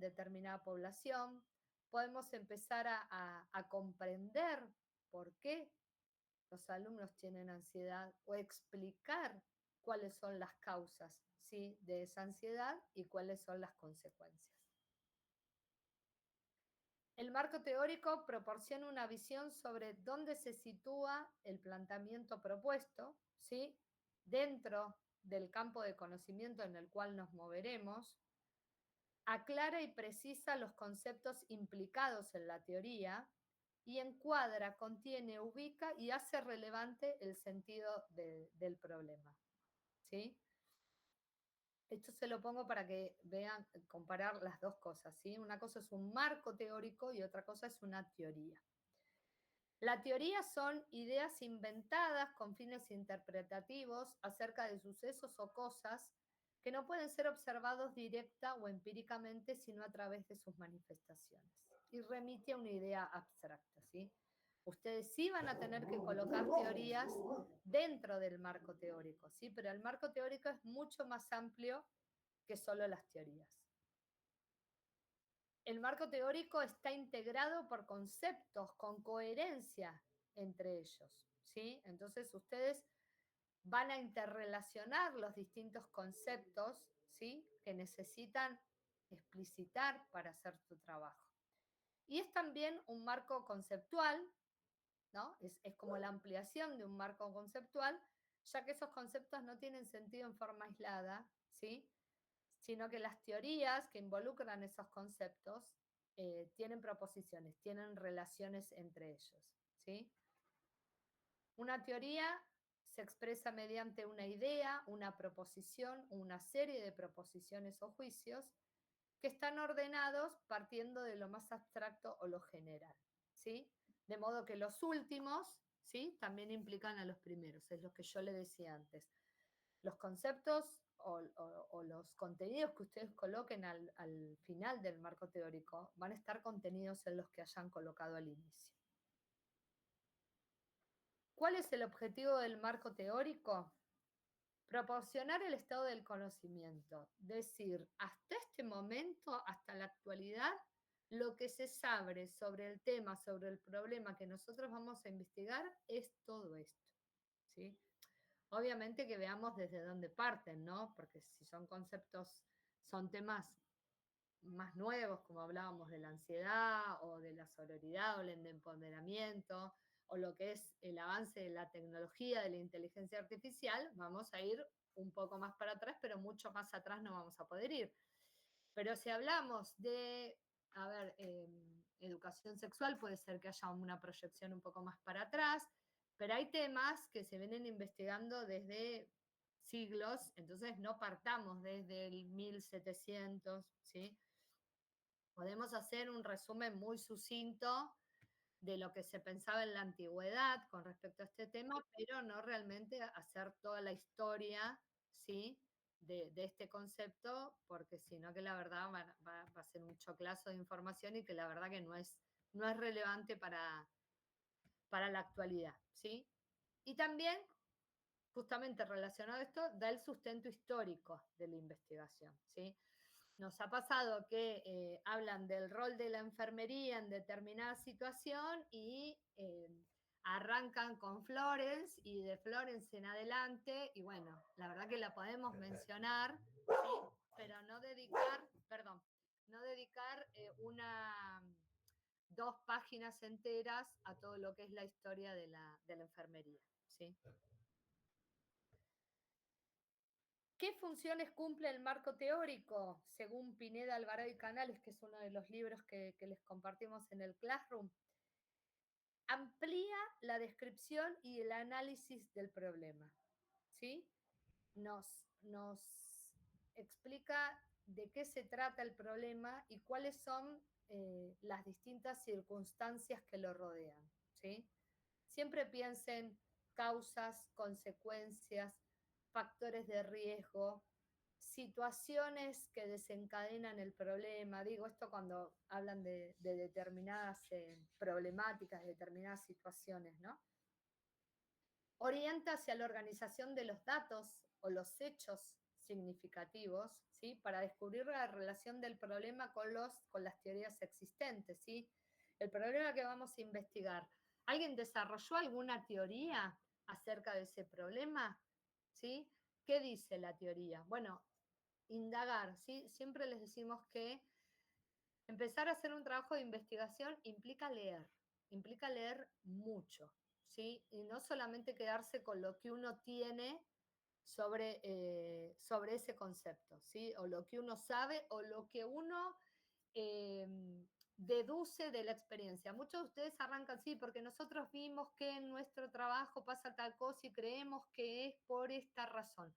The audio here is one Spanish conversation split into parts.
determinada población, podemos empezar a comprender por qué los alumnos tienen ansiedad o explicar cuáles son las causas, ¿sí?, de esa ansiedad y cuáles son las consecuencias. El marco teórico proporciona una visión sobre dónde se sitúa el planteamiento propuesto, ¿sí?, dentro del campo de conocimiento en el cual nos moveremos, aclara y precisa los conceptos implicados en la teoría y encuadra, contiene, ubica y hace relevante el sentido del problema, ¿sí? Esto se lo pongo para que vean, comparar las dos cosas, ¿sí? Una cosa es un marco teórico y otra cosa es una teoría. La teoría son ideas inventadas con fines interpretativos acerca de sucesos o cosas que no pueden ser observados directa o empíricamente, sino a través de sus manifestaciones. Y remite a una idea abstracta, ¿sí? Ustedes sí van a tener que colocar teorías dentro del marco teórico, ¿sí? Pero el marco teórico es mucho más amplio que solo las teorías. El marco teórico está integrado por conceptos con coherencia entre ellos, ¿sí? Entonces ustedes van a interrelacionar los distintos conceptos, ¿sí?, que necesitan explicitar para hacer tu trabajo. Y es también un marco conceptual, ¿no? Es como la ampliación de un marco conceptual, ya que esos conceptos no tienen sentido en forma aislada, ¿sí?, sino que las teorías que involucran esos conceptos tienen proposiciones, tienen relaciones entre ellos, ¿sí? Una teoría se expresa mediante una idea, una proposición, una serie de proposiciones o juicios que están ordenados partiendo de lo más abstracto o lo general, ¿sí? De modo que los últimos, ¿sí?, también implican a los primeros, es lo que yo le decía antes. Los conceptos o los contenidos que ustedes coloquen al final del marco teórico van a estar contenidos en los que hayan colocado al inicio. ¿Cuál es el objetivo del marco teórico? Proporcionar el estado del conocimiento, decir, hasta este momento, hasta la actualidad, lo que se sabe sobre el tema, sobre el problema que nosotros vamos a investigar es todo esto, ¿sí? Obviamente que veamos desde dónde parten, ¿no? Porque si son conceptos, son temas más nuevos, como hablábamos de la ansiedad o de la sororidad o el empoderamiento, o lo que es el avance de la tecnología, de la inteligencia artificial, vamos a ir un poco más para atrás, pero mucho más atrás no vamos a poder ir. Pero si hablamos de, a ver, educación sexual, puede ser que haya una proyección un poco más para atrás, pero hay temas que se vienen investigando desde siglos, entonces no partamos desde el 1700, ¿sí? Podemos hacer un resumen muy sucinto de lo que se pensaba en la antigüedad con respecto a este tema, pero no realmente hacer toda la historia, ¿sí?, de este concepto, porque si no que la verdad va a ser un choclazo de información y que la verdad que no es relevante para la actualidad, ¿sí? Y también, justamente relacionado a esto, da el sustento histórico de la investigación, ¿sí? Nos ha pasado que hablan del rol de la enfermería en determinada situación y arrancan con Florence y de Florence en adelante, y bueno, la verdad que la podemos mencionar, ¿sí?, pero no dedicar, perdón, no dedicar dos páginas enteras a todo lo que es la historia de la enfermería, ¿sí? ¿Qué funciones cumple el marco teórico? Según Pineda, Alvarado y Canales, que es uno de los libros que les compartimos en el Classroom, amplía la descripción y el análisis del problema, ¿sí? Nos explica de qué se trata el problema y cuáles son las distintas circunstancias que lo rodean, ¿sí? Siempre piensen causas, consecuencias, factores de riesgo, situaciones que desencadenan el problema. Digo esto cuando hablan de determinadas problemáticas, de determinadas situaciones, ¿no? Orienta hacia la organización de los datos o los hechos, significativos, ¿sí? Para descubrir la relación del problema con las teorías existentes, ¿sí? El problema que vamos a investigar. ¿Alguien desarrolló alguna teoría acerca de ese problema? ¿Sí? ¿Qué dice la teoría? Bueno, indagar, ¿sí? Siempre les decimos que empezar a hacer un trabajo de investigación implica leer mucho, ¿sí? Y no solamente quedarse con lo que uno tiene sobre ese concepto, ¿sí? O lo que uno sabe o lo que uno eh, deduce de la experiencia. Muchos de ustedes arrancan, sí, porque nosotros vimos que en nuestro trabajo pasa tal cosa y creemos que es por esta razón.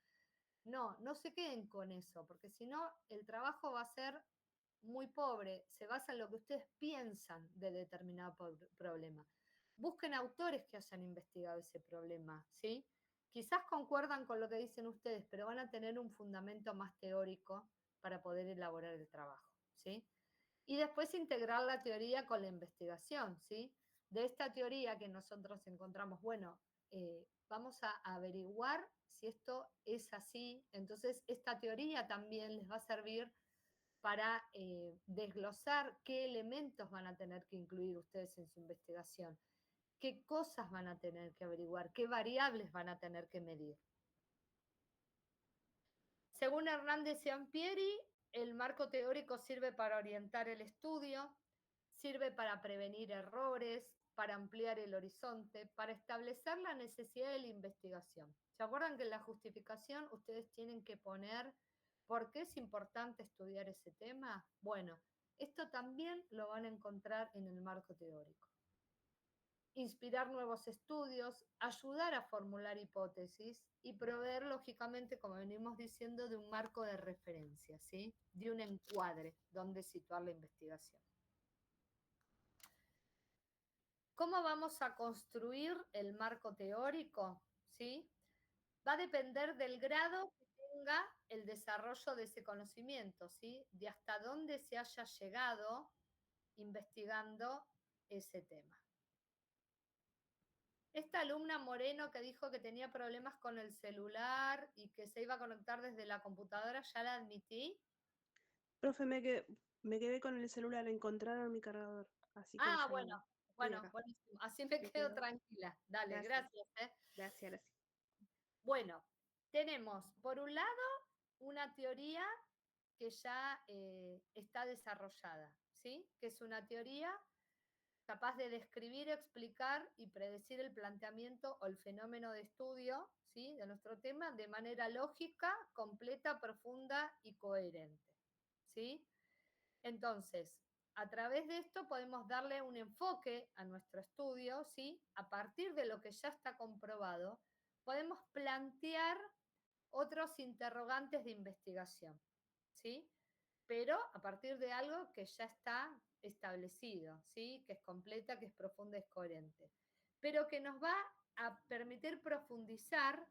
No, no se queden con eso, porque si no, el trabajo va a ser muy pobre, se basa en lo que ustedes piensan de determinado problema. Busquen autores que hayan investigado ese problema, ¿sí? Quizás concuerdan con lo que dicen ustedes, pero van a tener un fundamento más teórico para poder elaborar el trabajo, ¿sí? Y después integrar la teoría con la investigación, ¿sí? De esta teoría que nosotros encontramos, bueno, vamos a averiguar si esto es así. Entonces, esta teoría también les va a servir para desglosar qué elementos van a tener que incluir ustedes en su investigación, qué cosas van a tener que averiguar, qué variables van a tener que medir. Según Hernández y Ampieri, el marco teórico sirve para orientar el estudio, sirve para prevenir errores, para ampliar el horizonte, para establecer la necesidad de la investigación. ¿Se acuerdan que en la justificación ustedes tienen que poner por qué es importante estudiar ese tema? Bueno, esto también lo van a encontrar en el marco teórico. Inspirar nuevos estudios, ayudar a formular hipótesis y proveer, lógicamente, como venimos diciendo, de un marco de referencia, ¿sí? De un encuadre donde situar la investigación. ¿Cómo vamos a construir el marco teórico? ¿Sí? Va a depender del grado que tenga el desarrollo de ese conocimiento, ¿sí? De hasta dónde se haya llegado investigando ese tema. Esta alumna Moreno que dijo que tenía problemas con el celular y que se iba a conectar desde la computadora, ¿ya la admití? Profe, me quedé con el celular, encontraron mi cargador, así que Ah, ya bueno, estoy bueno, acá. buenísimo. Así me Me quedo quedo. tranquila. Dale, Gracias, gracias. gracias, gracias. Bueno, tenemos por un lado una teoría que ya está desarrollada, ¿sí? Que es una teoría capaz de describir, explicar y predecir el planteamiento o el fenómeno de estudio, ¿sí? De nuestro tema de manera lógica, completa, profunda y coherente, ¿sí? Entonces, a través de esto podemos darle un enfoque a nuestro estudio, ¿sí? A partir de lo que ya está comprobado, podemos plantear otros interrogantes de investigación, ¿sí? Pero a partir de algo que ya está establecido, ¿sí? Que es completa, que es profunda, es coherente, pero que nos va a permitir profundizar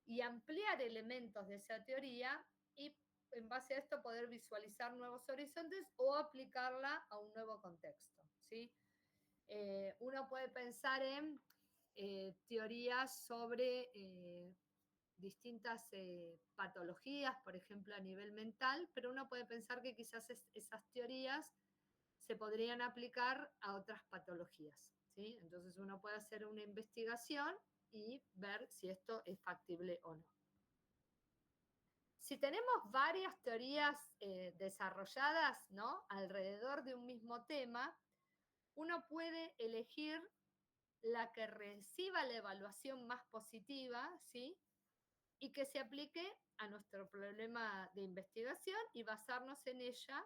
y ampliar elementos de esa teoría y en base a esto poder visualizar nuevos horizontes o aplicarla a un nuevo contexto, ¿sí? Uno puede pensar en teorías sobre distintas patologías, por ejemplo, a nivel mental, pero uno puede pensar que quizás esas teorías se podrían aplicar a otras patologías, ¿sí? Entonces uno puede hacer una investigación y ver si esto es factible o no. Si tenemos varias teorías desarrolladas, ¿no? Alrededor de un mismo tema, uno puede elegir la que reciba la evaluación más positiva, ¿sí? Y que se aplique a nuestro problema de investigación y basarnos en ella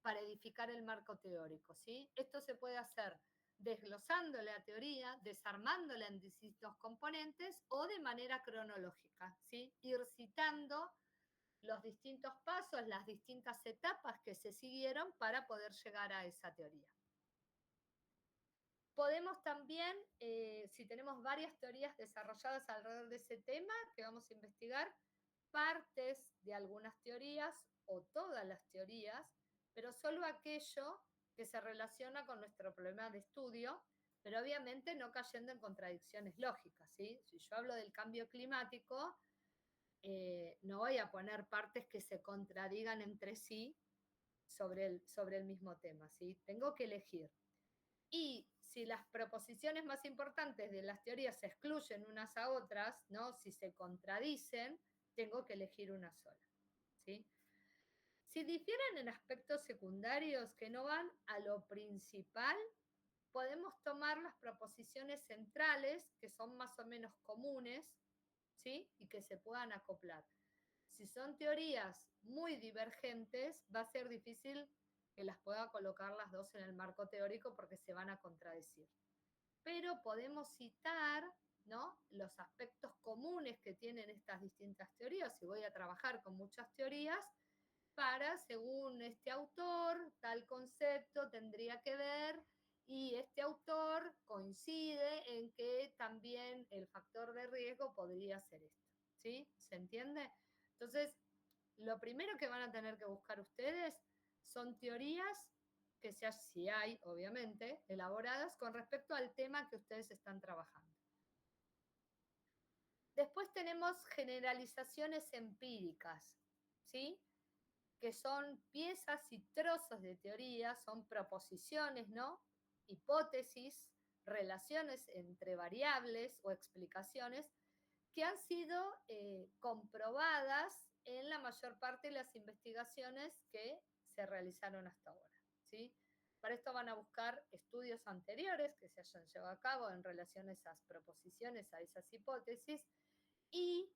para edificar el marco teórico, ¿sí? Esto se puede hacer desglosando la teoría, desarmándola en distintos componentes o de manera cronológica, ¿sí? Ir citando los distintos pasos, las distintas etapas que se siguieron para poder llegar a esa teoría. Podemos también, si tenemos varias teorías desarrolladas alrededor de ese tema que vamos a investigar, partes de algunas teorías o todas las teorías, pero solo aquello que se relaciona con nuestro problema de estudio, pero obviamente no cayendo en contradicciones lógicas, ¿sí? Si yo hablo del cambio climático, no voy a poner partes que se contradigan entre sí sobre el mismo tema, ¿sí? Tengo que elegir. Y si las proposiciones más importantes de las teorías se excluyen unas a otras, ¿no? Si se contradicen, tengo que elegir una sola, ¿sí? Si difieren en aspectos secundarios que no van a lo principal, podemos tomar las proposiciones centrales, que son más o menos comunes, ¿sí? Y que se puedan acoplar. Si son teorías muy divergentes, va a ser difícil que las pueda colocar las dos en el marco teórico porque se van a contradecir. Pero podemos citar, ¿no?, los aspectos comunes que tienen estas distintas teorías, y voy a trabajar con muchas teorías, para, según este autor, tal concepto tendría que ver, y este autor coincide en que también el factor de riesgo podría ser esto, ¿sí? ¿Se entiende? Entonces, lo primero que van a tener que buscar ustedes son teorías que sean, si hay, obviamente, elaboradas con respecto al tema que ustedes están trabajando. Después tenemos generalizaciones empíricas, ¿sí? Que son piezas y trozos de teoría, son proposiciones, ¿no? Hipótesis, relaciones entre variables o explicaciones que han sido comprobadas en la mayor parte de las investigaciones que se realizaron hasta ahora, ¿sí? Para esto van a buscar estudios anteriores que se hayan llevado a cabo en relación a esas proposiciones, a esas hipótesis, y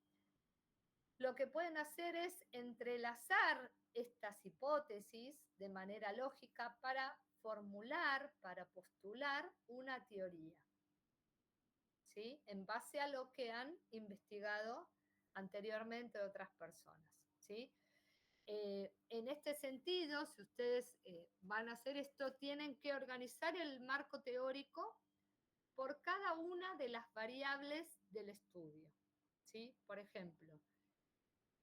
lo que pueden hacer es entrelazar estas hipótesis de manera lógica para formular, para postular una teoría, ¿sí? En base a lo que han investigado anteriormente otras personas, ¿sí? En este sentido, si ustedes van a hacer esto, tienen que organizar el marco teórico por cada una de las variables del estudio, ¿sí? Por ejemplo,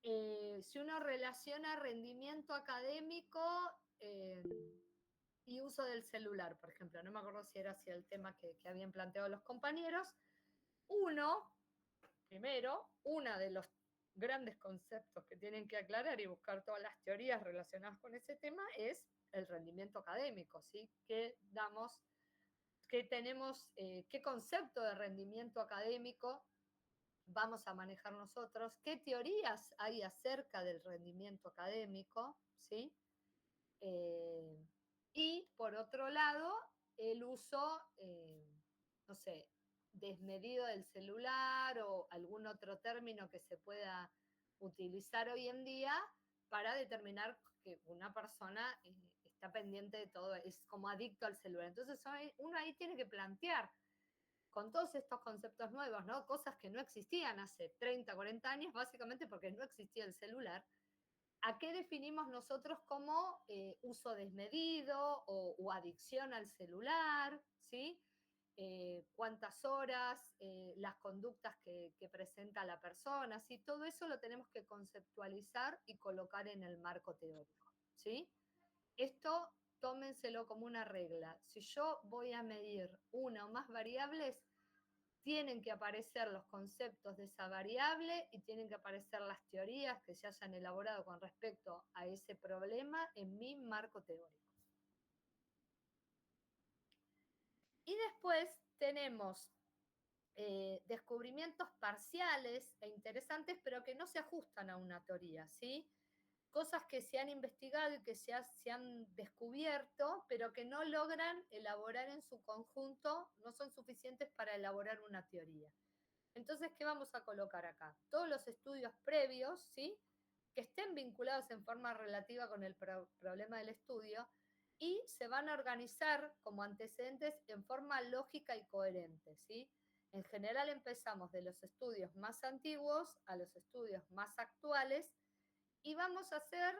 si uno relaciona rendimiento académico y uso del celular, por ejemplo, no me acuerdo si era así el tema que habían planteado los compañeros, uno de los grandes conceptos que tienen que aclarar y buscar todas las teorías relacionadas con ese tema es el rendimiento académico, ¿sí? ¿Qué concepto de rendimiento académico vamos a manejar nosotros? ¿Qué teorías hay acerca del rendimiento académico? ¿Sí? Y por otro lado, el uso, no sé, desmedido del celular o algún otro término que se pueda utilizar hoy en día para determinar que una persona está pendiente de todo, es como adicto al celular. Entonces uno ahí tiene que plantear con todos estos conceptos nuevos, ¿no? Cosas que no existían hace 30, 40 años, básicamente porque no existía el celular. ¿A qué definimos nosotros como uso desmedido o adicción al celular? ¿Sí? Cuántas horas, las conductas que presenta la persona, ¿sí? Todo eso lo tenemos que conceptualizar y colocar en el marco teórico, ¿sí? Esto tómenselo como una regla. Si yo voy a medir una o más variables, tienen que aparecer los conceptos de esa variable y tienen que aparecer las teorías que se hayan elaborado con respecto a ese problema en mi marco teórico. Y después tenemos descubrimientos parciales e interesantes, pero que no se ajustan a una teoría, ¿sí? Cosas que se han investigado y que se han descubierto, pero que no logran elaborar en su conjunto, no son suficientes para elaborar una teoría. Entonces, ¿qué vamos a colocar acá? Todos los estudios previos, ¿sí?, que estén vinculados en forma relativa con el problema del estudio y se van a organizar como antecedentes en forma lógica y coherente, ¿sí? En general empezamos de los estudios más antiguos a los estudios más actuales y vamos a hacer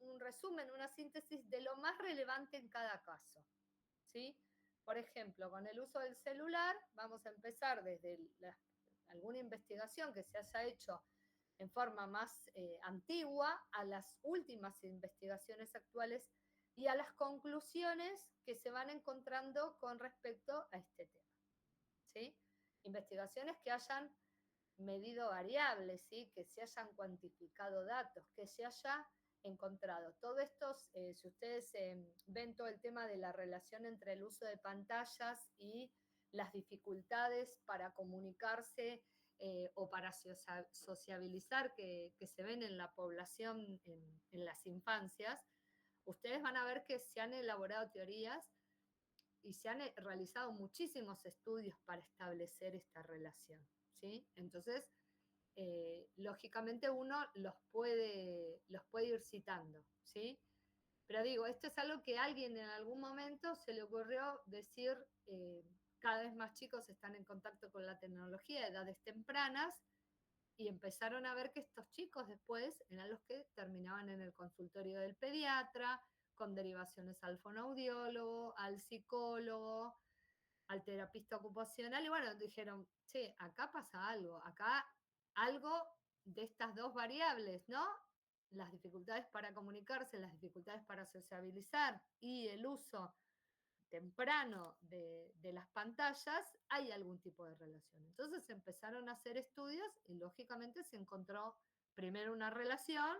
un resumen, una síntesis de lo más relevante en cada caso, ¿sí? Por ejemplo, con el uso del celular vamos a empezar desde alguna investigación que se haya hecho en forma más antigua a las últimas investigaciones actuales y a las conclusiones que se van encontrando con respecto a este tema, ¿sí? Investigaciones que hayan medido variables, ¿sí? Que se hayan cuantificado datos, que se haya encontrado. Todo esto, si ustedes ven todo el tema de la relación entre el uso de pantallas y las dificultades para comunicarse o para sociabilizar que se ven en la población en las infancias, ustedes van a ver que se han elaborado teorías y se han realizado muchísimos estudios para establecer esta relación, ¿sí? Entonces, lógicamente uno los puede ir citando, ¿sí? Pero digo, esto es algo que a alguien en algún momento se le ocurrió decir, cada vez más chicos están en contacto con la tecnología a edades tempranas, y empezaron a ver que estos chicos después eran los que terminaban en el consultorio del pediatra, con derivaciones al fonoaudiólogo, al psicólogo, al terapista ocupacional, y bueno, dijeron, sí, acá pasa algo, acá algo de estas dos variables, ¿no? Las dificultades para comunicarse, las dificultades para sociabilizar y el uso temprano de las pantallas, hay algún tipo de relación. Entonces empezaron a hacer estudios y lógicamente se encontró primero una relación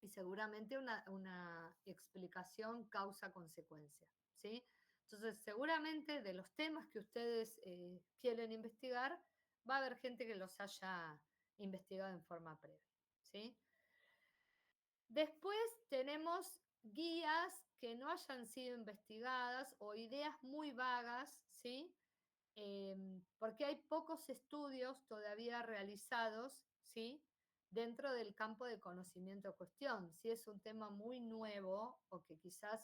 y seguramente una explicación causa-consecuencia, ¿sí? Entonces, seguramente de los temas que ustedes quieren investigar, va a haber gente que los haya investigado en forma previa, ¿sí? Después tenemos guías que no hayan sido investigadas o ideas muy vagas, ¿sí? Porque hay pocos estudios todavía realizados, ¿sí? Dentro del campo de conocimiento en cuestión. Si es un tema muy nuevo o que quizás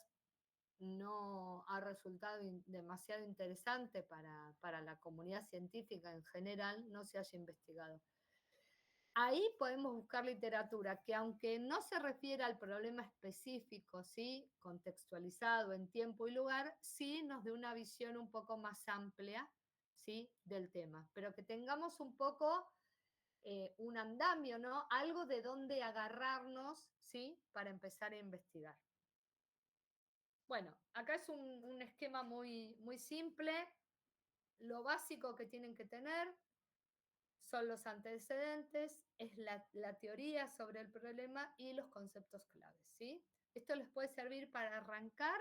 no ha resultado demasiado interesante para la comunidad científica en general, no se haya investigado. Ahí podemos buscar literatura que, aunque no se refiere al problema específico, ¿sí? Contextualizado en tiempo y lugar, sí nos dé una visión un poco más amplia, ¿sí? Del tema, pero que tengamos un poco un andamio, ¿no? Algo de donde agarrarnos, ¿sí? Para empezar a investigar. Bueno, acá es un esquema muy simple. Lo básico que tienen que tener son los antecedentes, es la teoría sobre el problema y los conceptos claves, ¿sí? Esto les puede servir para arrancar,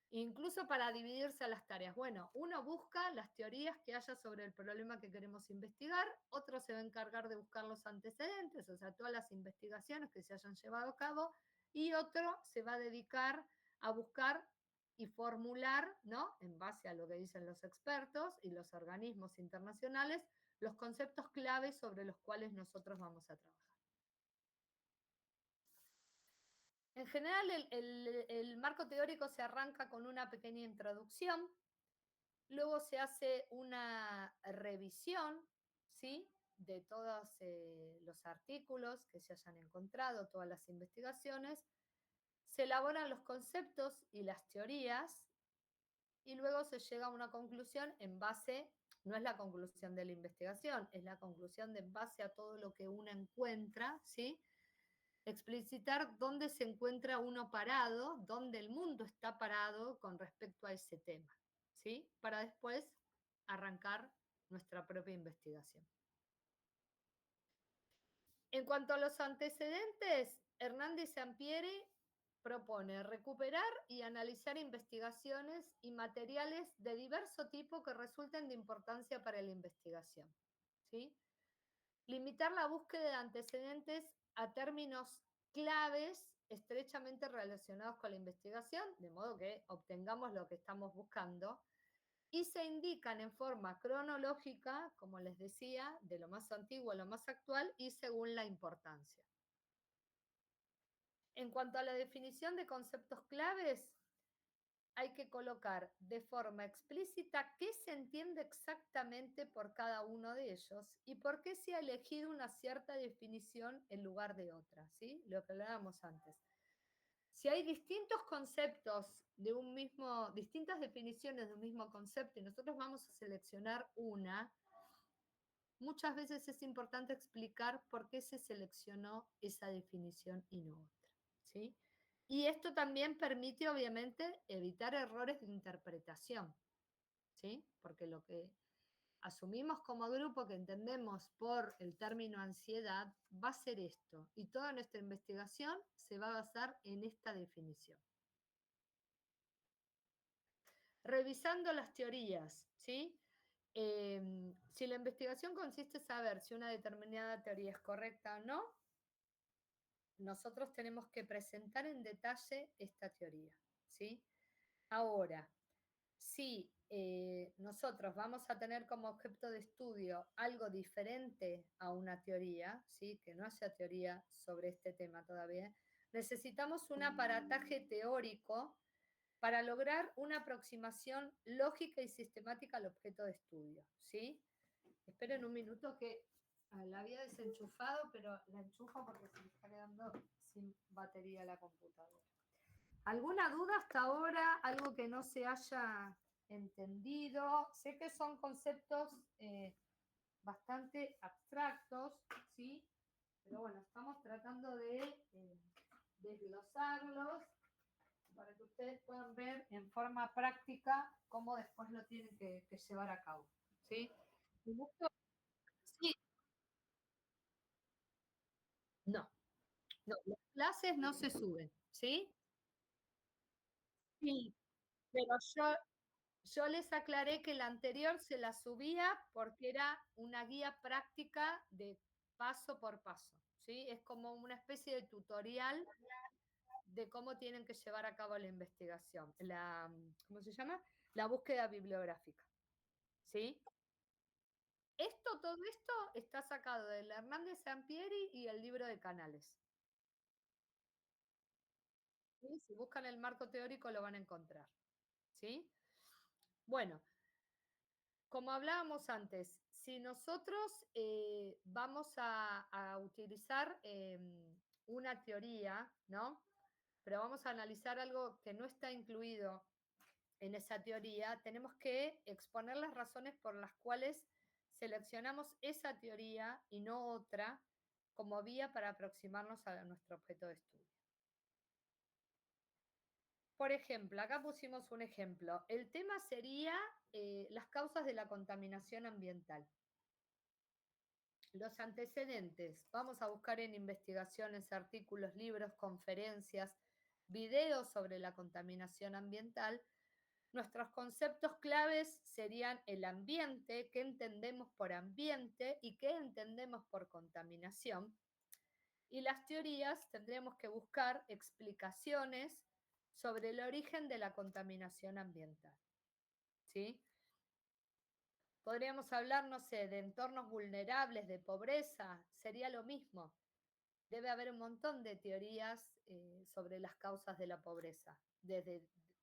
incluso para dividirse a las tareas. Bueno, uno busca las teorías que haya sobre el problema que queremos investigar, otro se va a encargar de buscar los antecedentes, o sea, todas las investigaciones que se hayan llevado a cabo, y otro se va a dedicar a buscar y formular, ¿no? En base a lo que dicen los expertos y los organismos internacionales, los conceptos claves sobre los cuales nosotros vamos a trabajar. En general, el marco teórico se arranca con una pequeña introducción, luego se hace una revisión, ¿sí? De todos los artículos que se hayan encontrado, todas las investigaciones, se elaboran los conceptos y las teorías, y luego se llega a una conclusión en base, no es la conclusión de la investigación, es la conclusión de en base a todo lo que uno encuentra, ¿sí? Explicitar dónde se encuentra uno parado, dónde el mundo está parado con respecto a ese tema, ¿sí? Para después arrancar nuestra propia investigación. En cuanto a los antecedentes, Hernández Sampieri propone recuperar y analizar investigaciones y materiales de diverso tipo que resulten de importancia para la investigación, ¿sí? Limitar la búsqueda de antecedentes a términos claves estrechamente relacionados con la investigación, de modo que obtengamos lo que estamos buscando, y se indican en forma cronológica, como les decía, de lo más antiguo a lo más actual y según la importancia. En cuanto a la definición de conceptos claves, hay que colocar de forma explícita qué se entiende exactamente por cada uno de ellos y por qué se ha elegido una cierta definición en lugar de otra, ¿sí? Lo que hablábamos antes. Si hay distintos conceptos de un mismo, distintas definiciones de un mismo concepto y nosotros vamos a seleccionar una, muchas veces es importante explicar por qué se seleccionó esa definición y no otra, ¿sí? Y esto también permite, obviamente, evitar errores de interpretación, ¿sí? Porque asumimos como grupo que entendemos por el término ansiedad, va a ser esto. Y toda nuestra investigación se va a basar en esta definición. Revisando las teorías, ¿sí? Si la investigación consiste en saber si una determinada teoría es correcta o no, nosotros tenemos que presentar en detalle esta teoría, ¿sí? Ahora, si nosotros vamos a tener como objeto de estudio algo diferente a una teoría, ¿sí? Que no haya teoría sobre este tema todavía, necesitamos un aparataje teórico para lograr una aproximación lógica y sistemática al objeto de estudio, ¿sí? Esperen un minuto que la había desenchufado, pero la enchufo porque se me está quedando sin batería la computadora. ¿Alguna duda hasta ahora? ¿Algo que no se haya entendido? Sé que son conceptos bastante abstractos, ¿sí? Pero bueno, estamos tratando de desglosarlos para que ustedes puedan ver en forma práctica cómo después lo tienen que llevar a cabo, ¿sí? Sí, no, no, las clases no se suben, ¿sí? Sí, pero yo les aclaré que la anterior se la subía porque era una guía práctica de paso por paso, ¿sí? Es como una especie de tutorial de cómo tienen que llevar a cabo la investigación, ¿cómo se llama? La búsqueda bibliográfica, ¿sí? Todo esto está sacado del Hernández Sampieri y el libro de Canales. ¿Sí? Si buscan el marco teórico lo van a encontrar, ¿sí? Bueno, como hablábamos antes, si nosotros vamos a utilizar una teoría, ¿no? Pero vamos a analizar algo que no está incluido en esa teoría, tenemos que exponer las razones por las cuales seleccionamos esa teoría y no otra como vía para aproximarnos a nuestro objeto de estudio. Por ejemplo, acá pusimos un ejemplo. El tema sería las causas de la contaminación ambiental. Los antecedentes. Vamos a buscar en investigaciones, artículos, libros, conferencias, videos sobre la contaminación ambiental. Nuestros conceptos claves serían el ambiente, qué entendemos por ambiente y qué entendemos por contaminación. Y las teorías tendríamos que buscar explicaciones sobre el origen de la contaminación ambiental, ¿sí? Podríamos hablar, no sé, de entornos vulnerables, de pobreza, sería lo mismo. Debe haber un montón de teorías sobre las causas de la pobreza,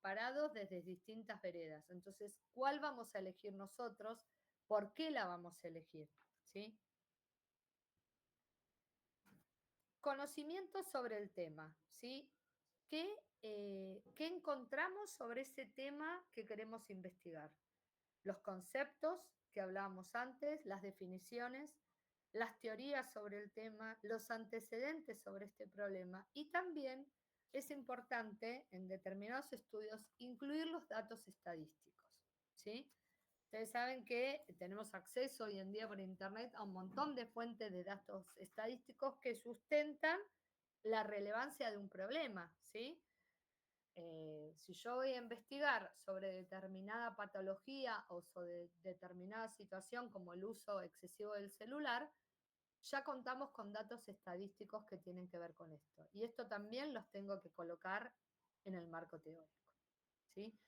parados desde distintas veredas. Entonces, ¿cuál vamos a elegir nosotros? ¿Por qué la vamos a elegir? ¿Sí? Conocimiento sobre el tema, ¿sí? ¿Qué encontramos sobre ese tema que queremos investigar? Los conceptos que hablábamos antes, las definiciones, las teorías sobre el tema, los antecedentes sobre este problema y también es importante en determinados estudios incluir los datos estadísticos, ¿sí? Ustedes saben que tenemos acceso hoy en día por Internet a un montón de fuentes de datos estadísticos que sustentan la relevancia de un problema, ¿sí? Si yo voy a investigar sobre determinada patología o sobre determinada situación como el uso excesivo del celular, ya contamos con datos estadísticos que tienen que ver con esto. Y esto también los tengo que colocar en el marco teórico, ¿sí?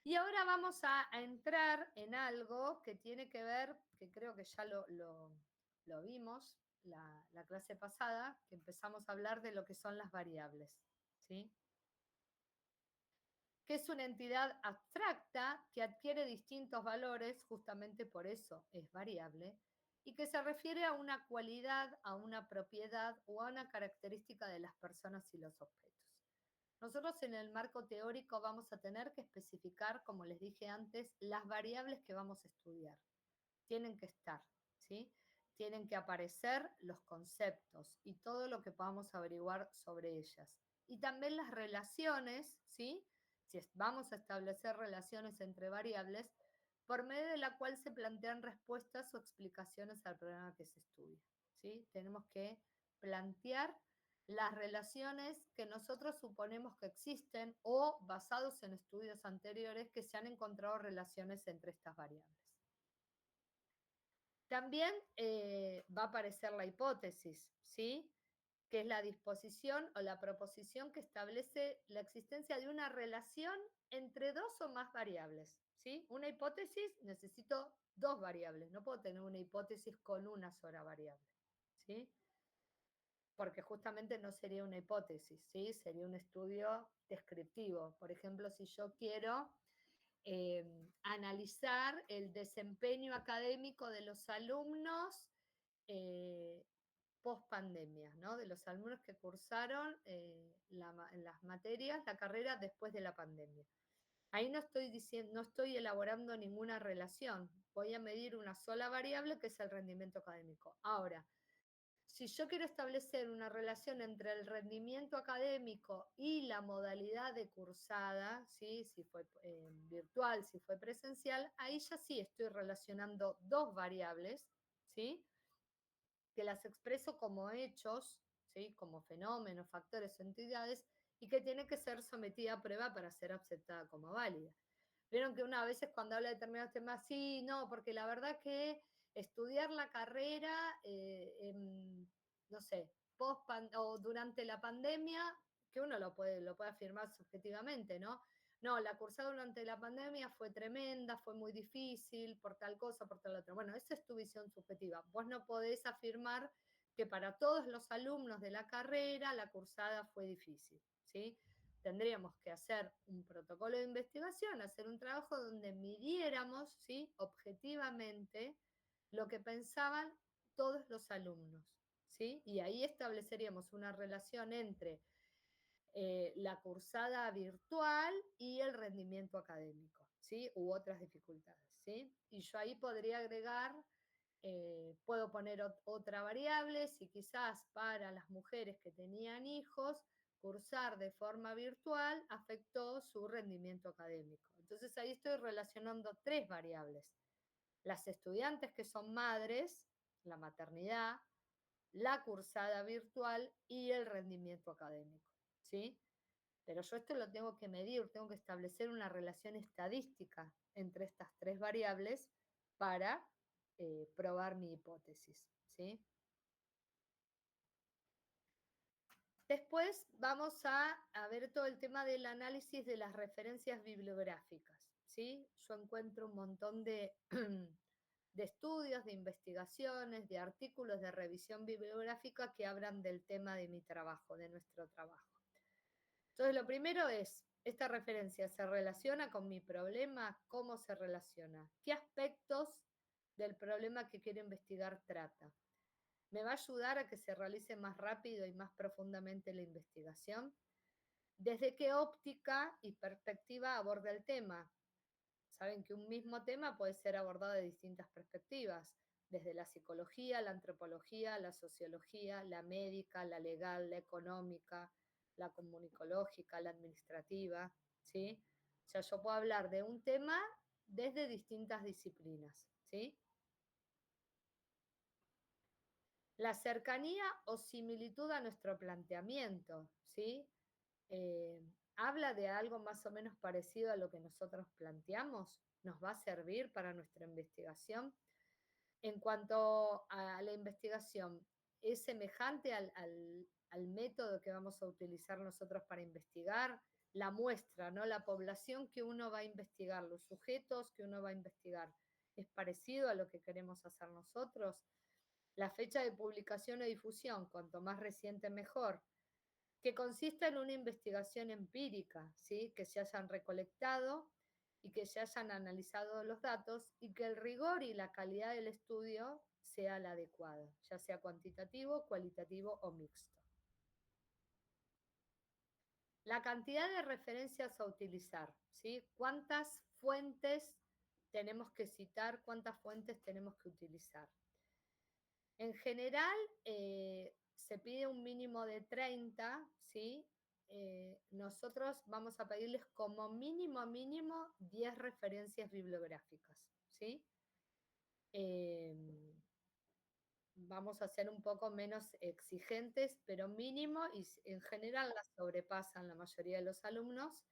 Y ahora vamos a entrar en algo que tiene que ver, que creo que ya lo vimos la clase pasada, que empezamos a hablar de lo que son las variables, ¿sí? Que es una entidad abstracta que adquiere distintos valores, justamente por eso es variable, y que se refiere a una cualidad, a una propiedad o a una característica de las personas y los objetos. Nosotros en el marco teórico vamos a tener que especificar, como les dije antes, las variables que vamos a estudiar. Tienen que estar, ¿sí? Tienen que aparecer los conceptos y todo lo que podamos averiguar sobre ellas. Y también las relaciones, ¿sí? Si vamos a establecer relaciones entre variables, por medio de la cual se plantean respuestas o explicaciones al problema que se estudia. ¿Sí? Tenemos que plantear las relaciones que nosotros suponemos que existen o basados en estudios anteriores que se han encontrado relaciones entre estas variables. También va a aparecer la hipótesis, ¿sí? Que es la disposición o la proposición que establece la existencia de una relación entre dos o más variables, ¿sí? Una hipótesis, necesito dos variables, no puedo tener una hipótesis con una sola variable, ¿sí? Porque justamente no sería una hipótesis, ¿sí? Sería un estudio descriptivo. Por ejemplo, si yo quiero analizar el desempeño académico de los alumnos post pandemia, ¿no? De los alumnos que cursaron las materias, la carrera después de la pandemia. Ahí no estoy diciendo, no estoy elaborando ninguna relación. Voy a medir una sola variable que es el rendimiento académico. Ahora, si yo quiero establecer una relación entre el rendimiento académico y la modalidad de cursada, ¿sí? Si fue virtual, si fue presencial, ahí ya sí estoy relacionando dos variables, ¿sí? Que las expreso como hechos, ¿sí? Como fenómenos, factores o entidades, y que tiene que ser sometida a prueba para ser aceptada como válida. Vieron que una vez cuando habla de determinados temas, sí, no, porque la verdad que estudiar la carrera, no sé, o durante la pandemia, que uno lo puede afirmar subjetivamente, ¿no? No, la cursada durante la pandemia fue tremenda, fue muy difícil, por tal cosa, por tal otra. Bueno, esa es tu visión subjetiva. Vos no podés afirmar que para todos los alumnos de la carrera la cursada fue difícil, ¿sí? Tendríamos que hacer un protocolo de investigación, hacer un trabajo donde midiéramos, ¿sí? Objetivamente lo que pensaban todos los alumnos, ¿sí? Y ahí estableceríamos una relación entre la cursada virtual y el rendimiento académico, ¿sí? U otras dificultades, ¿sí? Y yo ahí podría agregar, puedo poner otra variable, si quizás para las mujeres que tenían hijos, cursar de forma virtual afectó su rendimiento académico. Entonces ahí estoy relacionando tres variables. Las estudiantes que son madres, la maternidad, la cursada virtual y el rendimiento académico, ¿sí? Pero yo esto lo tengo que medir, tengo que establecer una relación estadística entre estas tres variables para probar mi hipótesis, ¿sí? Después vamos a ver todo el tema del análisis de las referencias bibliográficas, ¿sí? Yo encuentro un montón de, de estudios, de investigaciones, de artículos de revisión bibliográfica que hablan del tema de mi trabajo, de nuestro trabajo. Entonces, lo primero es, ¿esta referencia se relaciona con mi problema? ¿Cómo se relaciona? ¿Qué aspectos del problema que quiero investigar trata? ¿Me va a ayudar a que se realice más rápido y más profundamente la investigación? ¿Desde qué óptica y perspectiva aborda el tema? Saben que un mismo tema puede ser abordado de distintas perspectivas, desde la psicología, la antropología, la sociología, la médica, la legal, la económica, la comunicológica, la administrativa, ¿sí? O sea, yo puedo hablar de un tema desde distintas disciplinas, ¿sí? La cercanía o similitud a nuestro planteamiento, ¿sí? Habla de algo más o menos parecido a lo que nosotros planteamos, nos va a servir para nuestra investigación. En cuanto a la investigación, ¿es semejante al método que vamos a utilizar nosotros para investigar? La muestra, ¿no? La población que uno va a investigar, los sujetos que uno va a investigar, ¿es parecido a lo que queremos hacer nosotros? La fecha de publicación o difusión, cuanto más reciente mejor, que consista en una investigación empírica, ¿sí? Que se hayan recolectado y que se hayan analizado los datos y que el rigor y la calidad del estudio sea la adecuada, ya sea cuantitativo, cualitativo o mixto. La cantidad de referencias a utilizar, ¿sí? ¿Cuántas fuentes tenemos que citar? ¿Cuántas fuentes tenemos que utilizar? En general, se pide un mínimo de 30, ¿sí? nosotros vamos a pedirles como mínimo 10 referencias bibliográficas, ¿sí? Vamos a ser un poco menos exigentes, pero mínimo, y en general las sobrepasan la mayoría de los alumnos,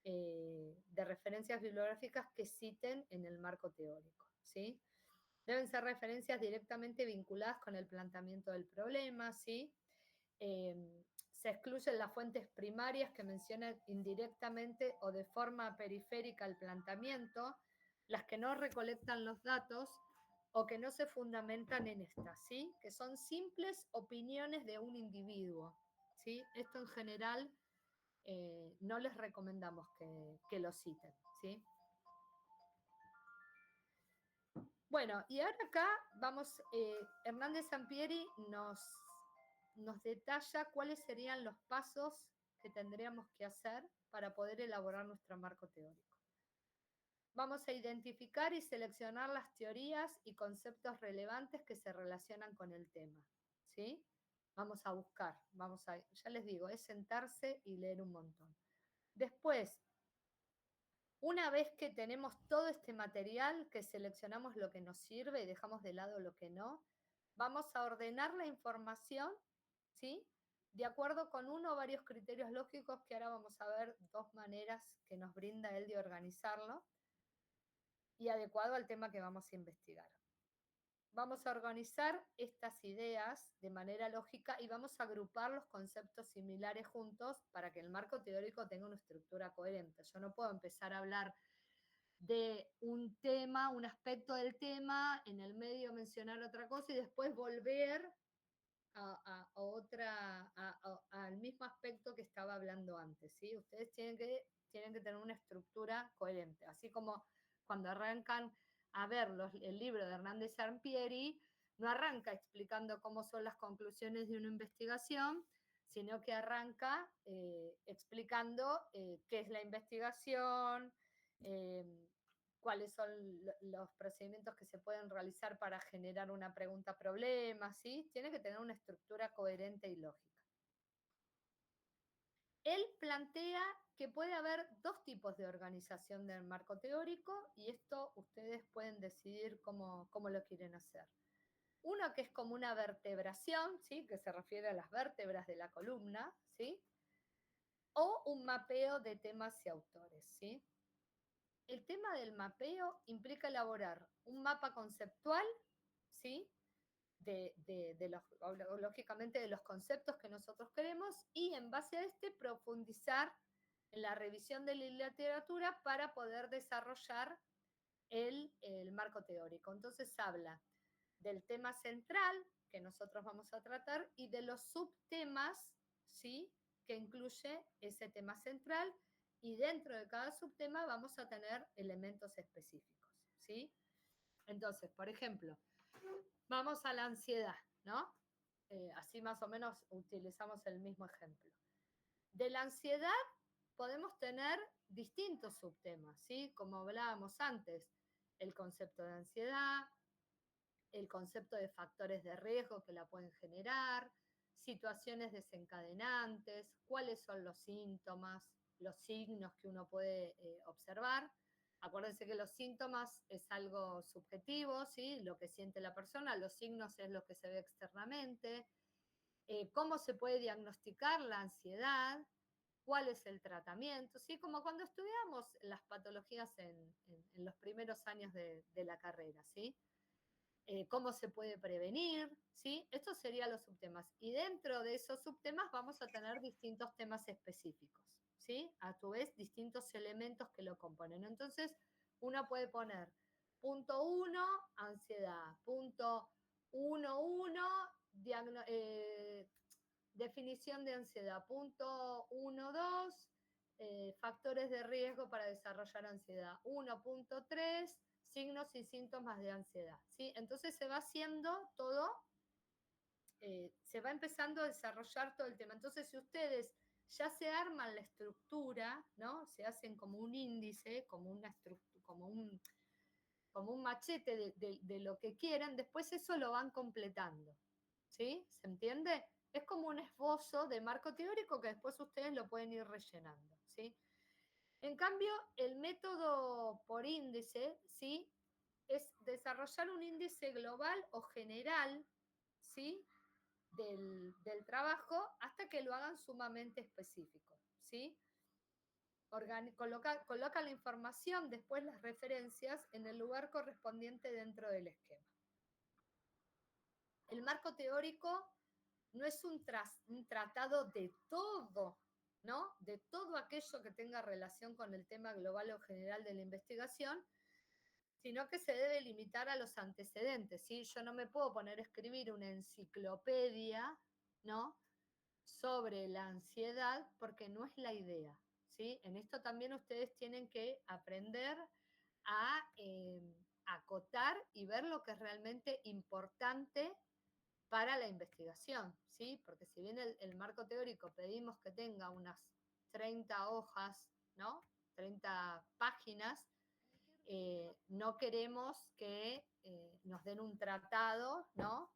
de referencias bibliográficas que citen en el marco teórico, ¿sí? Deben ser referencias directamente vinculadas con el planteamiento del problema, ¿sí? Se excluyen las fuentes primarias que mencionan indirectamente o de forma periférica el planteamiento, las que no recolectan los datos o que no se fundamentan en estas, ¿sí? Que son simples opiniones de un individuo, ¿sí? Esto en general no les recomendamos que lo citen, ¿sí? Bueno, y ahora acá vamos, Hernández Sampieri nos detalla cuáles serían los pasos que tendríamos que hacer para poder elaborar nuestro marco teórico. Vamos a identificar y seleccionar las teorías y conceptos relevantes que se relacionan con el tema, ¿sí? Vamos a buscar, ya les digo, es sentarse y leer un montón. Después, una vez que tenemos todo este material, que seleccionamos lo que nos sirve y dejamos de lado lo que no, vamos a ordenar la información, ¿sí? De acuerdo con uno o varios criterios lógicos, que ahora vamos a ver 2 maneras que nos brinda él de organizarlo, y adecuado al tema que vamos a investigar. Vamos a organizar estas ideas de manera lógica y vamos a agrupar los conceptos similares juntos para que el marco teórico tenga una estructura coherente. Yo no puedo empezar a hablar de un tema, un aspecto del tema, en el medio mencionar otra cosa y después volver al mismo aspecto que estaba hablando antes, ¿sí? Ustedes tienen que tener una estructura coherente, así como cuando arrancan a ver el libro de Hernández Sampieri, no arranca explicando cómo son las conclusiones de una investigación, sino que arranca explicando qué es la investigación, cuáles son los procedimientos que se pueden realizar para generar una pregunta-problema, ¿sí? Tiene que tener una estructura coherente y lógica. Él plantea que puede haber 2 tipos de organización del marco teórico y esto ustedes pueden decidir cómo lo quieren hacer. Uno que es como una vertebración, ¿sí? Que se refiere a las vértebras de la columna, ¿sí? O un mapeo de temas y autores, ¿sí? El tema del mapeo implica elaborar un mapa conceptual, ¿sí? Lógicamente de los conceptos que nosotros queremos y en base a este profundizar en la revisión de la literatura para poder desarrollar el marco teórico. Entonces habla del tema central que nosotros vamos a tratar y de los subtemas, ¿sí? Que incluye ese tema central y dentro de cada subtema vamos a tener elementos específicos, ¿sí? Entonces, por ejemplo, vamos a la ansiedad, ¿no? Así más o menos utilizamos el mismo ejemplo. De la ansiedad podemos tener distintos subtemas, ¿sí? Como hablábamos antes, el concepto de ansiedad, el concepto de factores de riesgo que la pueden generar, situaciones desencadenantes, cuáles son los síntomas, los signos que uno puede observar. Acuérdense que los síntomas es algo subjetivo, ¿sí? Lo que siente la persona, los signos es lo que se ve externamente. ¿Cómo se puede diagnosticar la ansiedad? ¿Cuál es el tratamiento? ¿Sí? Como cuando estudiamos las patologías en los primeros años de la carrera, ¿sí? Cómo se puede prevenir, ¿sí? Estos serían los subtemas. Y dentro de esos subtemas vamos a tener distintos temas específicos, ¿sí? A tu vez, distintos elementos que lo componen. Entonces, uno puede poner punto 1, ansiedad, punto 1.1, definición de ansiedad, punto 1.2, factores de riesgo para desarrollar ansiedad, 1.3, signos y síntomas de ansiedad, ¿sí? Entonces se va haciendo todo, se va empezando a desarrollar todo el tema. Entonces, si ustedes ya se arman la estructura, ¿no? Se hacen como un índice, como un machete de lo que quieran, después eso lo van completando, ¿sí? ¿Se entiende? Es como un esbozo de marco teórico que después ustedes lo pueden ir rellenando, ¿sí? En cambio, el método por índice, ¿sí? Es desarrollar un índice global o general, ¿sí? Del trabajo hasta que lo hagan sumamente específico, ¿sí? Coloca la información, después las referencias en el lugar correspondiente dentro del esquema. El marco teórico no es un tratado de todo, ¿no? De todo aquello que tenga relación con el tema global o general de la investigación, sino que se debe limitar a los antecedentes, ¿sí? Yo no me puedo poner a escribir una enciclopedia, ¿no? Sobre la ansiedad porque no es la idea, ¿sí? En esto también ustedes tienen que aprender a acotar y ver lo que es realmente importante para la investigación, ¿sí? Porque si bien el marco teórico pedimos que tenga unas 30 hojas, ¿no? 30 páginas, no queremos que nos den un tratado, ¿no?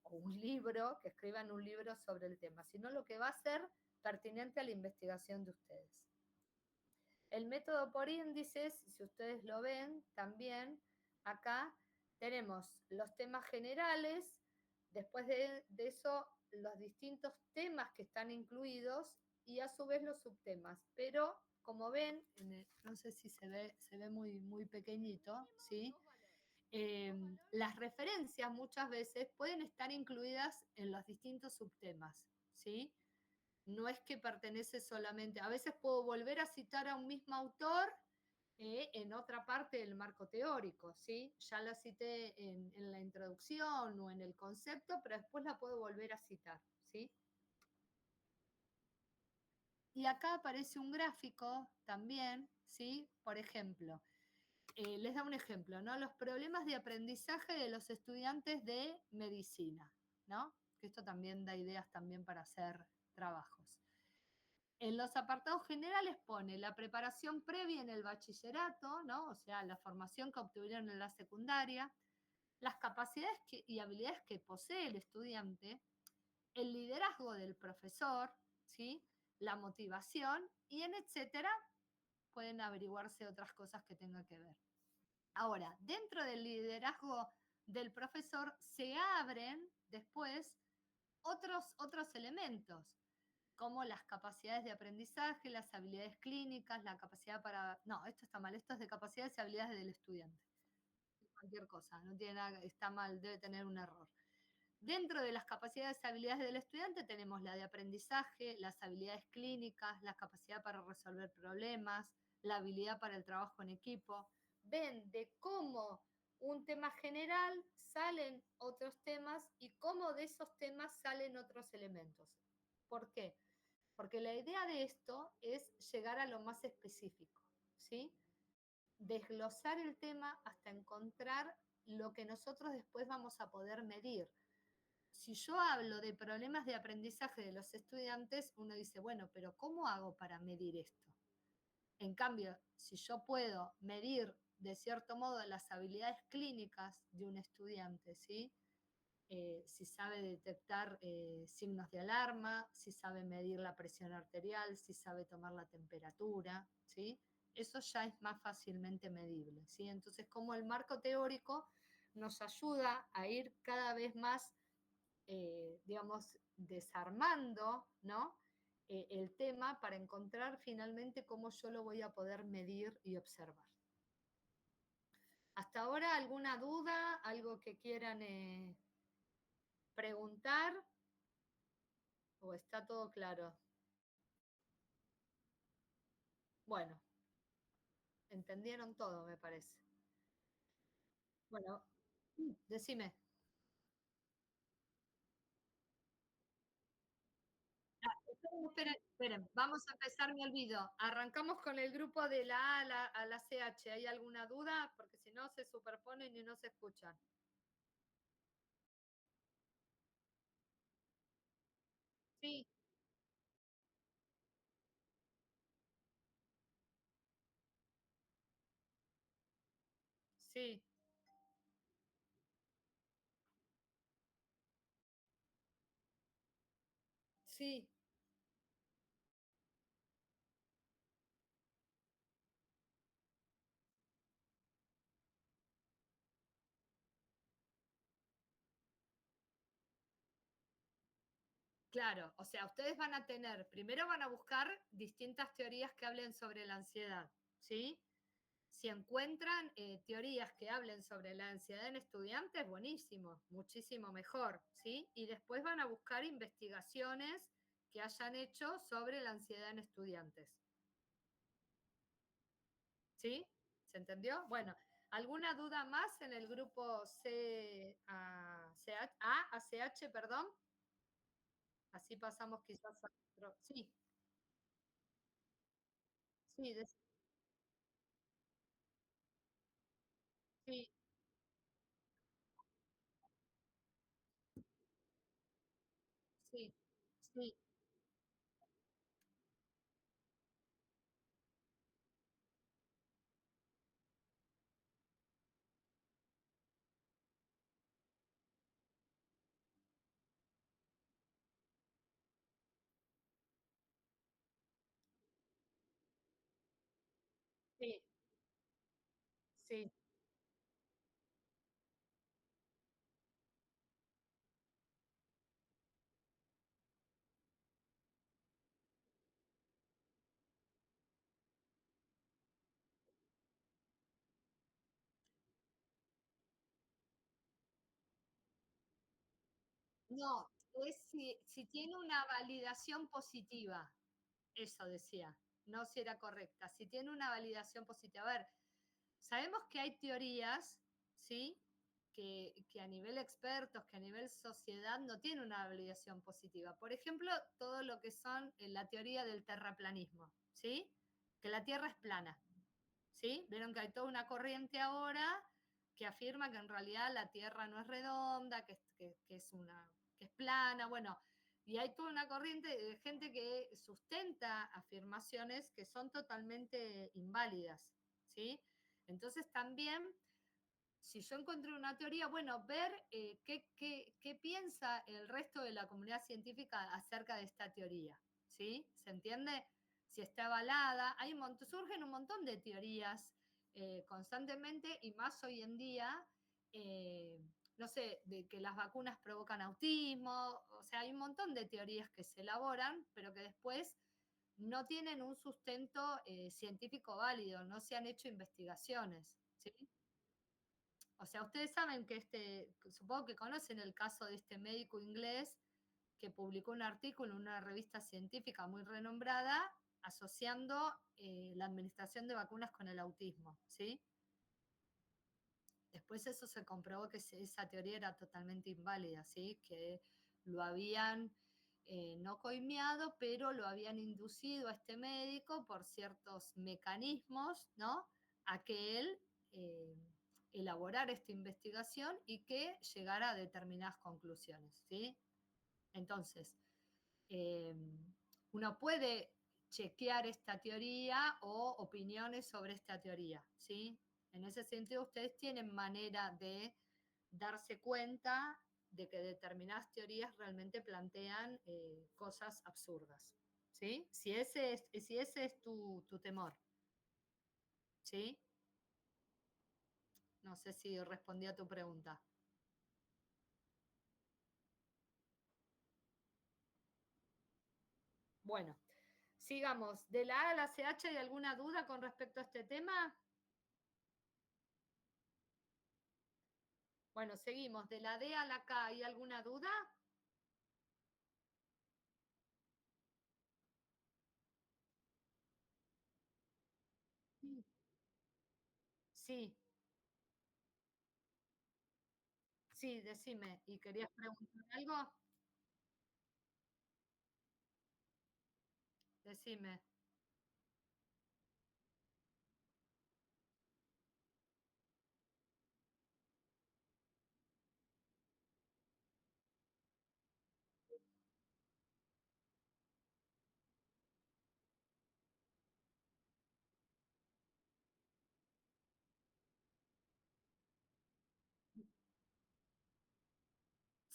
O un libro, que escriban un libro sobre el tema, sino lo que va a ser pertinente a la investigación de ustedes. El método por índices, si ustedes lo ven también, acá tenemos los temas generales, después de eso los distintos temas que están incluidos y a su vez los subtemas. Pero como ven, no sé si se ve muy, muy pequeñito, ¿sí? Las referencias muchas veces pueden estar incluidas en los distintos subtemas, ¿sí? No es que pertenece solamente, a veces puedo volver a citar a un mismo autor en otra parte del marco teórico, ¿sí? Ya la cité en la introducción o en el concepto, pero después la puedo volver a citar, ¿sí? Y acá aparece un gráfico también, ¿sí? Por ejemplo, les da un ejemplo, ¿no? Los problemas de aprendizaje de los estudiantes de medicina, ¿no? Que esto también da ideas también para hacer trabajos. En los apartados generales pone la preparación previa en el bachillerato, ¿no? O sea, la formación que obtuvieron en la secundaria, las capacidades y habilidades que posee el estudiante, el liderazgo del profesor, ¿sí? La motivación y en etcétera pueden averiguarse otras cosas que tengan que ver. Ahora, dentro del liderazgo del profesor se abren después otros elementos, como las capacidades de aprendizaje, las habilidades clínicas, la capacidad para... No, esto está mal, esto es de capacidades y habilidades del estudiante. Cualquier cosa, no tiene nada, está mal, debe tener un error. Dentro de las capacidades y habilidades del estudiante tenemos la de aprendizaje, las habilidades clínicas, la capacidad para resolver problemas, la habilidad para el trabajo en equipo. Ven de cómo un tema general salen otros temas y cómo de esos temas salen otros elementos. ¿Por qué? Porque la idea de esto es llegar a lo más específico, ¿sí? Desglosar el tema hasta encontrar lo que nosotros después vamos a poder medir. Si yo hablo de problemas de aprendizaje de los estudiantes, uno dice, bueno, pero ¿cómo hago para medir esto? En cambio, si yo puedo medir de cierto modo las habilidades clínicas de un estudiante, ¿sí? Si sabe detectar signos de alarma, si sabe medir la presión arterial, si sabe tomar la temperatura, ¿sí? Eso ya es más fácilmente medible, ¿sí? Entonces, como el marco teórico nos ayuda a ir cada vez más, digamos, desarmando, ¿no? El tema para encontrar finalmente cómo yo lo voy a poder medir y observar. ¿Hasta ahora alguna duda? ¿Algo que quieran preguntar? ¿O está todo claro? Bueno, entendieron todo, me parece. Bueno, decime. Esperen, esperen, esperen. Vamos a empezar, me olvido. Arrancamos con el grupo de la A a la CH. ¿Hay alguna duda? Porque si no, se superponen y no se escuchan. Sí, sí. sí, claro. O sea, ustedes van a tener, primero van a buscar distintas teorías que hablen sobre la ansiedad, ¿sí? Si encuentran teorías que hablen sobre la ansiedad en estudiantes, buenísimo, muchísimo mejor, ¿sí? Y después van a buscar investigaciones que hayan hecho sobre la ansiedad en estudiantes, ¿sí? ¿Se entendió? Bueno, ¿alguna duda más en el grupo A, CH, perdón? Así pasamos quizás a otro. Sí, sí, sí, sí, sí, sí, sí. No, es si tiene una validación positiva, eso decía, no si era correcta, si tiene una validación positiva. A ver, sabemos que hay teorías, ¿sí? Que a nivel expertos, que a nivel sociedad no tiene una validación positiva. Por ejemplo, todo lo que son la teoría del terraplanismo, ¿sí? Que la Tierra es plana. ¿Sí? Vieron que hay toda una corriente ahora que afirma que en realidad la Tierra no es redonda, que es una, que es plana, bueno, y hay toda una corriente de gente que sustenta afirmaciones que son totalmente inválidas, ¿sí? Entonces también, si yo encontré una teoría, bueno, ver qué piensa el resto de la comunidad científica acerca de esta teoría, ¿sí? ¿Se entiende? Si está avalada, surgen un montón de teorías constantemente y más hoy en día, eh, no sé, de que las vacunas provocan autismo, o sea, hay un montón de teorías que se elaboran, pero que después no tienen un sustento científico válido, no se han hecho investigaciones, ¿sí? O sea, ustedes saben que supongo que conocen el caso de este médico inglés que publicó un artículo en una revista científica muy renombrada asociando la administración de vacunas con el autismo, ¿sí? Después eso se comprobó que esa teoría era totalmente inválida, ¿sí? Que lo habían no coimeado, pero lo habían inducido a este médico por ciertos mecanismos, ¿no? A que él eh, elaborara esta investigación y que llegara a determinadas conclusiones, ¿sí? Entonces, eh, uno puede chequear esta teoría o opiniones sobre esta teoría, ¿sí? En ese sentido, ustedes tienen manera de darse cuenta de que determinadas teorías realmente plantean cosas absurdas, ¿sí? Si ese es tu temor, ¿sí? No sé si respondí a tu pregunta. Bueno, sigamos. ¿De la A a la CH hay alguna duda con respecto a este tema? Bueno, seguimos. ¿De la D a la K hay alguna duda? Sí, sí, sí, decime. ¿Y querías preguntar algo? Decime.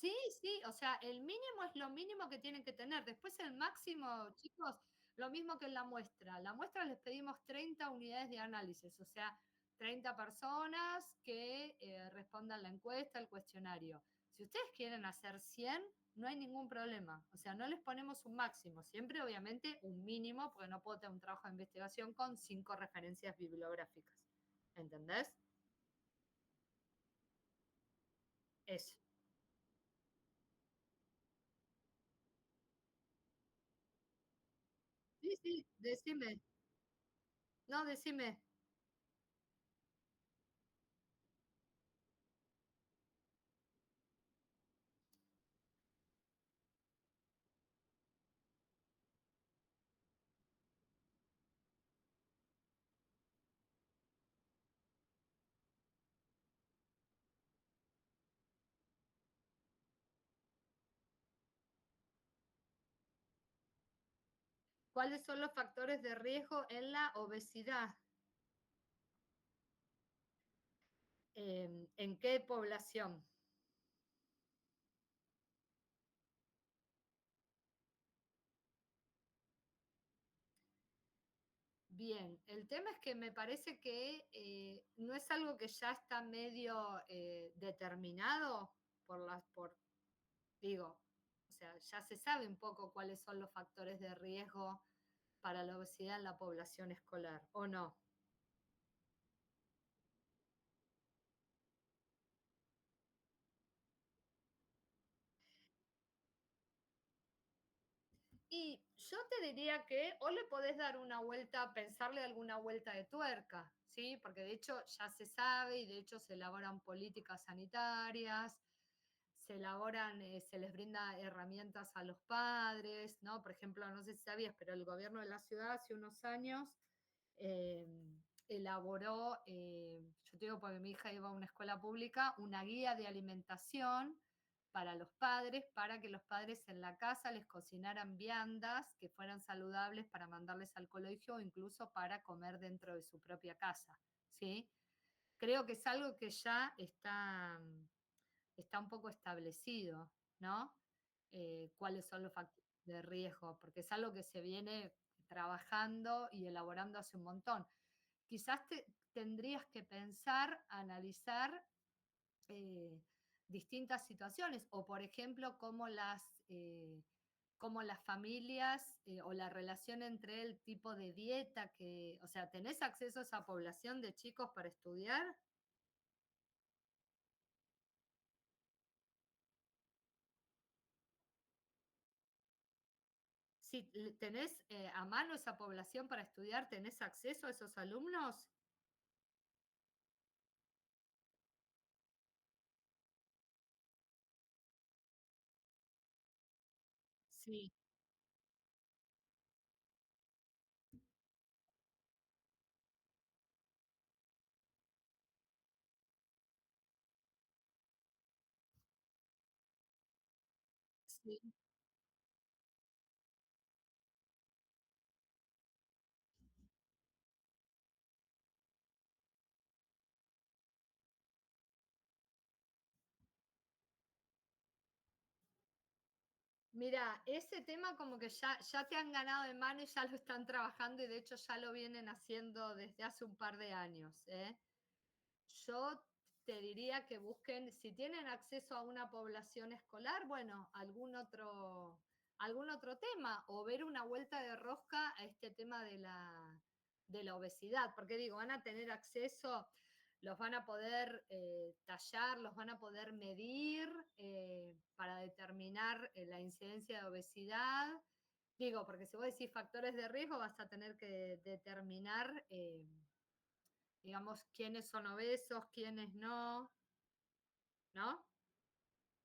Sí, sí, o sea, el mínimo es lo mínimo que tienen que tener. Después el máximo, chicos, lo mismo que en la muestra. La muestra les pedimos 30 unidades de análisis, o sea, 30 personas que respondan la encuesta, el cuestionario. Si ustedes quieren hacer 100, no hay ningún problema. O sea, no les ponemos un máximo, siempre obviamente un mínimo, porque no puedo tener un trabajo de investigación con 5 referencias bibliográficas. ¿Entendés? Eso. Sí, sí, decime. No, decime. ¿Cuáles son los factores de riesgo en la obesidad? ¿En qué población? Bien, el tema es que me parece que no es algo que ya está medio determinado digo, o sea, ya se sabe un poco cuáles son los factores de riesgo para la obesidad en la población escolar, ¿o no? Y yo te diría que o le podés dar una vuelta, pensarle alguna vuelta de tuerca, ¿sí? Porque de hecho ya se sabe y de hecho se elaboran políticas sanitarias, se elaboran, se les brinda herramientas a los padres, ¿no? Por ejemplo, no sé si sabías, pero el gobierno de la ciudad hace unos años eh, elaboró, yo te digo porque mi hija iba a una escuela pública, una guía de alimentación para los padres, para que los padres en la casa les cocinaran viandas que fueran saludables para mandarles al colegio o incluso para comer dentro de su propia casa, ¿sí? Creo que es algo que ya está un poco establecido, ¿no? Cuáles son los factores de riesgo, porque es algo que se viene trabajando y elaborando hace un montón. Quizás tendrías que pensar, analizar eh, distintas situaciones, o por ejemplo, cómo las familias o la relación entre el tipo de dieta que, o sea, ¿tenés acceso a esa población de chicos para estudiar? Si tenés a mano esa población para estudiar, ¿tenés acceso a esos alumnos? Sí, sí. Mira, ese tema como que ya te han ganado de mano y ya lo están trabajando y de hecho ya lo vienen haciendo desde hace un par de años, ¿eh? Yo te diría que busquen, si tienen acceso a una población escolar, bueno, algún otro tema o ver una vuelta de rosca a este tema de la obesidad, porque digo, van a tener acceso, los van a poder tallar, los van a poder medir para determinar la incidencia de obesidad. Digo, porque si vos decís factores de riesgo, vas a tener que determinar digamos, quiénes son obesos, quiénes no, ¿no?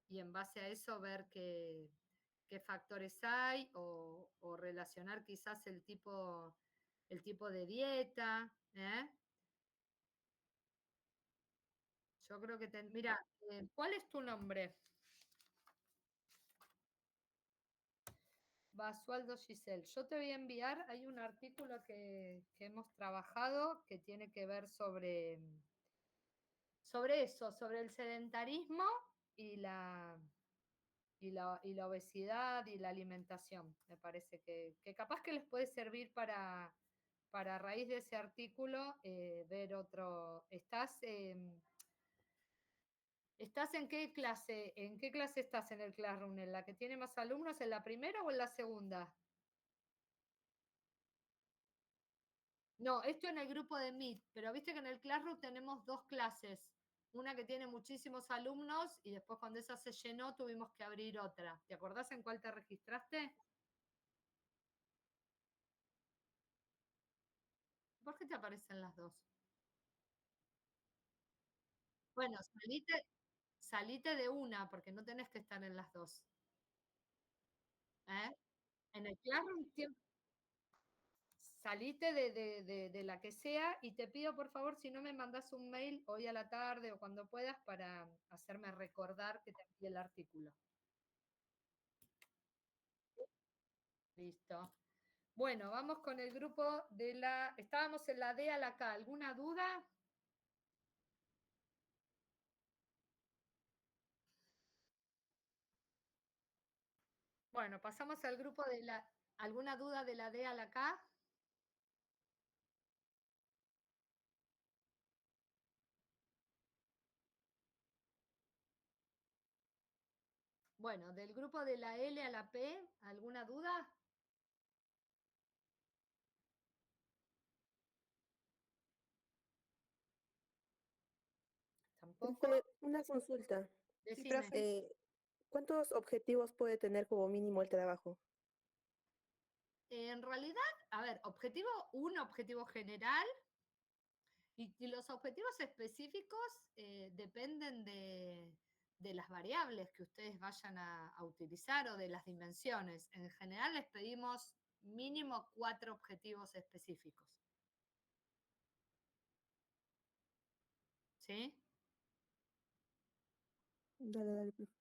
Y en base a eso ver qué factores hay o relacionar quizás el tipo de dieta. ¿Eh? Yo creo que, mira, ¿cuál es tu nombre? Basualdo Giselle. Yo te voy a enviar, hay un artículo que hemos trabajado que tiene que ver sobre eso, sobre el sedentarismo y y la obesidad y la alimentación. Me parece que capaz que les puede servir para a raíz de ese artículo ver otro. ¿Estás en qué clase? ¿En qué clase estás en el Classroom? ¿En la que tiene más alumnos, en la primera o en la segunda? No, esto en el grupo de Meet, pero viste que en el Classroom tenemos dos clases. Una que tiene muchísimos alumnos y después cuando esa se llenó tuvimos que abrir otra. ¿Te acordás en cuál te registraste? ¿Por qué te aparecen las dos? Bueno, salite de una porque no tenés que estar en las dos. ¿Eh? En el Classroom salite de la que sea y te pido por favor si no me mandas un mail hoy a la tarde o cuando puedas para hacerme recordar que te envié el artículo. Listo. Bueno, vamos con el grupo de la... Estábamos en la D a la K. ¿Alguna duda? Bueno, pasamos al grupo de la... ¿Alguna duda de la D a la K? Bueno, del grupo de la L a la P, ¿alguna duda? Tampoco. Profe, una consulta. Sí, Decime. profe. ¿Cuántos objetivos puede tener como mínimo el trabajo? En realidad, a ver, un objetivo general y los objetivos específicos dependen de las variables que ustedes vayan a utilizar o de las dimensiones. En general les pedimos mínimo 4 objetivos específicos. ¿Sí? Dale, dale, profe.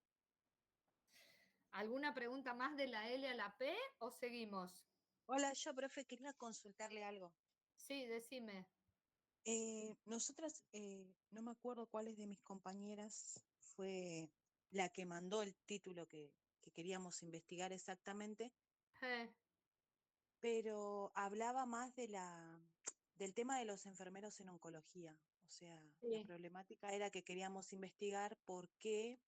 ¿Alguna pregunta más de la L a la P o seguimos? Hola, yo, profe, quería consultarle algo. Sí, decime. Nosotras, no me acuerdo cuáles de mis compañeras fue la que mandó el título que queríamos investigar exactamente, Eh, pero hablaba más del tema de los enfermeros en oncología. O sea, la sí. problemática era que queríamos investigar por qué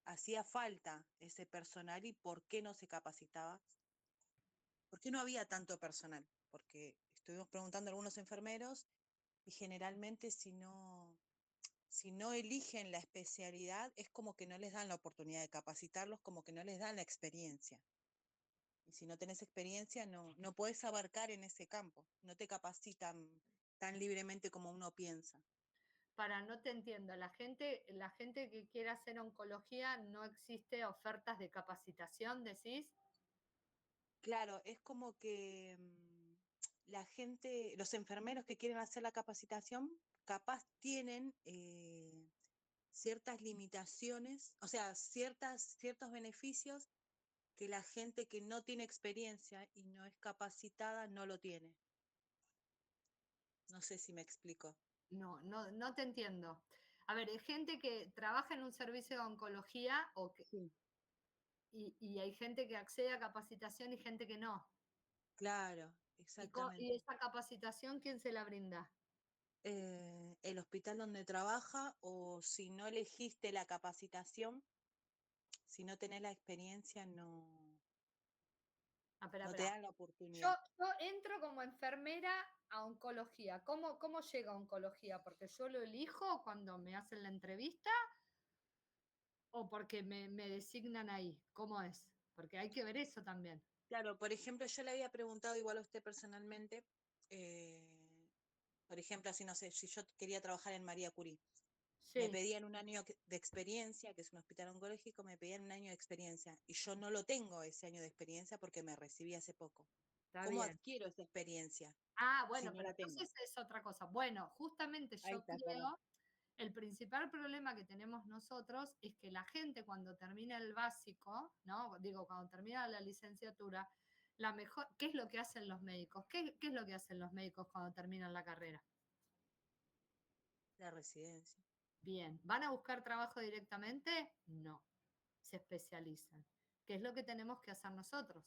hacía falta ese personal y por qué no se capacitaba. ¿Por qué no había tanto personal? Porque estuvimos preguntando a algunos enfermeros y generalmente si no eligen la especialidad es como que no les dan la oportunidad de capacitarlos, como que no les dan la experiencia. Y si no tenés experiencia no puedes abarcar en ese campo, no te capacitan tan libremente como uno piensa. No te entiendo, la gente que quiera hacer oncología, ¿no existe ofertas de capacitación, decís? Claro, es como que la gente, los enfermeros que quieren hacer la capacitación, capaz tienen ciertas limitaciones, o sea, ciertos beneficios que la gente que no tiene experiencia y no es capacitada no lo tiene. No sé si me explico. No te entiendo. A ver, hay gente que trabaja en un servicio de oncología Sí, y hay gente que accede a capacitación y gente que no. claro, Y exactamente. esa capacitación, ¿quién se la brinda? El hospital donde trabaja o si no elegiste la capacitación, si no tenés la experiencia, Ah, espera, no te espera. dan la Yo, oportunidad. yo entro como enfermera a oncología. ¿Cómo llega a oncología? ¿Porque yo lo elijo cuando me hacen la entrevista o porque me designan ahí? ¿Cómo es? Porque hay que ver eso también. Claro, por ejemplo, yo le había preguntado igual a usted personalmente, eh, por ejemplo, así no sé, si yo quería trabajar en María Curie, me Sí, pedían un año de experiencia, que es un hospital oncológico, me pedían un año de experiencia y yo no lo tengo ese año de experiencia porque me recibí hace poco. está ¿Cómo bien. adquiero esa experiencia Ah, si bueno, no pero la tengo? entonces es otra cosa. Bueno, justamente Ahí yo está, perdón. creo, el principal problema que tenemos nosotros es que la gente cuando termina el básico, ¿no? Digo, cuando termina la licenciatura, ¿qué es lo que hacen los médicos? ¿Qué es lo que hacen los médicos cuando terminan la carrera? La residencia. Bien, ¿van a buscar trabajo directamente? No. se especializan, que es lo que tenemos que hacer nosotros.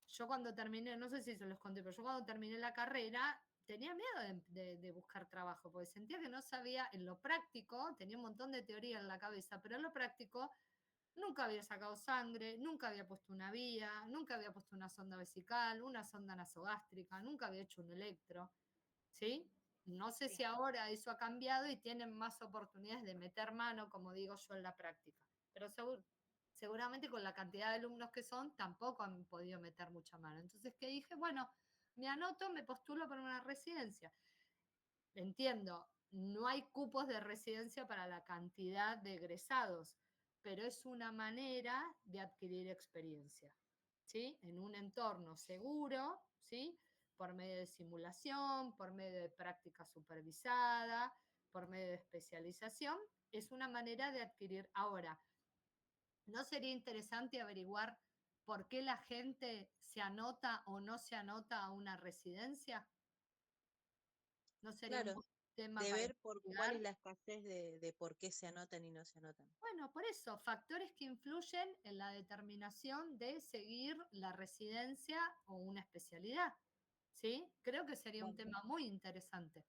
Yo cuando terminé, no sé si se los conté, pero yo cuando terminé la carrera tenía miedo de buscar trabajo, porque sentía que no sabía, en lo práctico, tenía un montón de teoría en la cabeza, pero en lo práctico nunca había sacado sangre, nunca había puesto una vía, nunca había puesto una sonda vesical, una sonda nasogástrica, nunca había hecho un electro, ¿sí? No sé si ahora eso ha cambiado y tienen más oportunidades de meter mano, como digo yo, en la práctica. Pero seguramente con la cantidad de alumnos que son, tampoco han podido meter mucha mano. Entonces, ¿qué dije? Bueno, me anoto, me postulo para una residencia. Entiendo, no hay cupos de residencia para la cantidad de egresados, pero es una manera de adquirir experiencia, ¿sí? En un entorno seguro, ¿sí? Por medio de simulación, por medio de práctica supervisada, por medio de especialización, es una manera de adquirir. Ahora, ¿no sería interesante averiguar por qué la gente se anota o no se anota a una residencia? ¿No sería un Claro, buen tema de para ver por cuál investigar? es la escasez de por qué se anotan y no se anotan. Bueno, por eso, factores que influyen en la determinación de seguir la residencia o una especialidad. ¿Sí? Creo que sería un Bueno. tema muy interesante.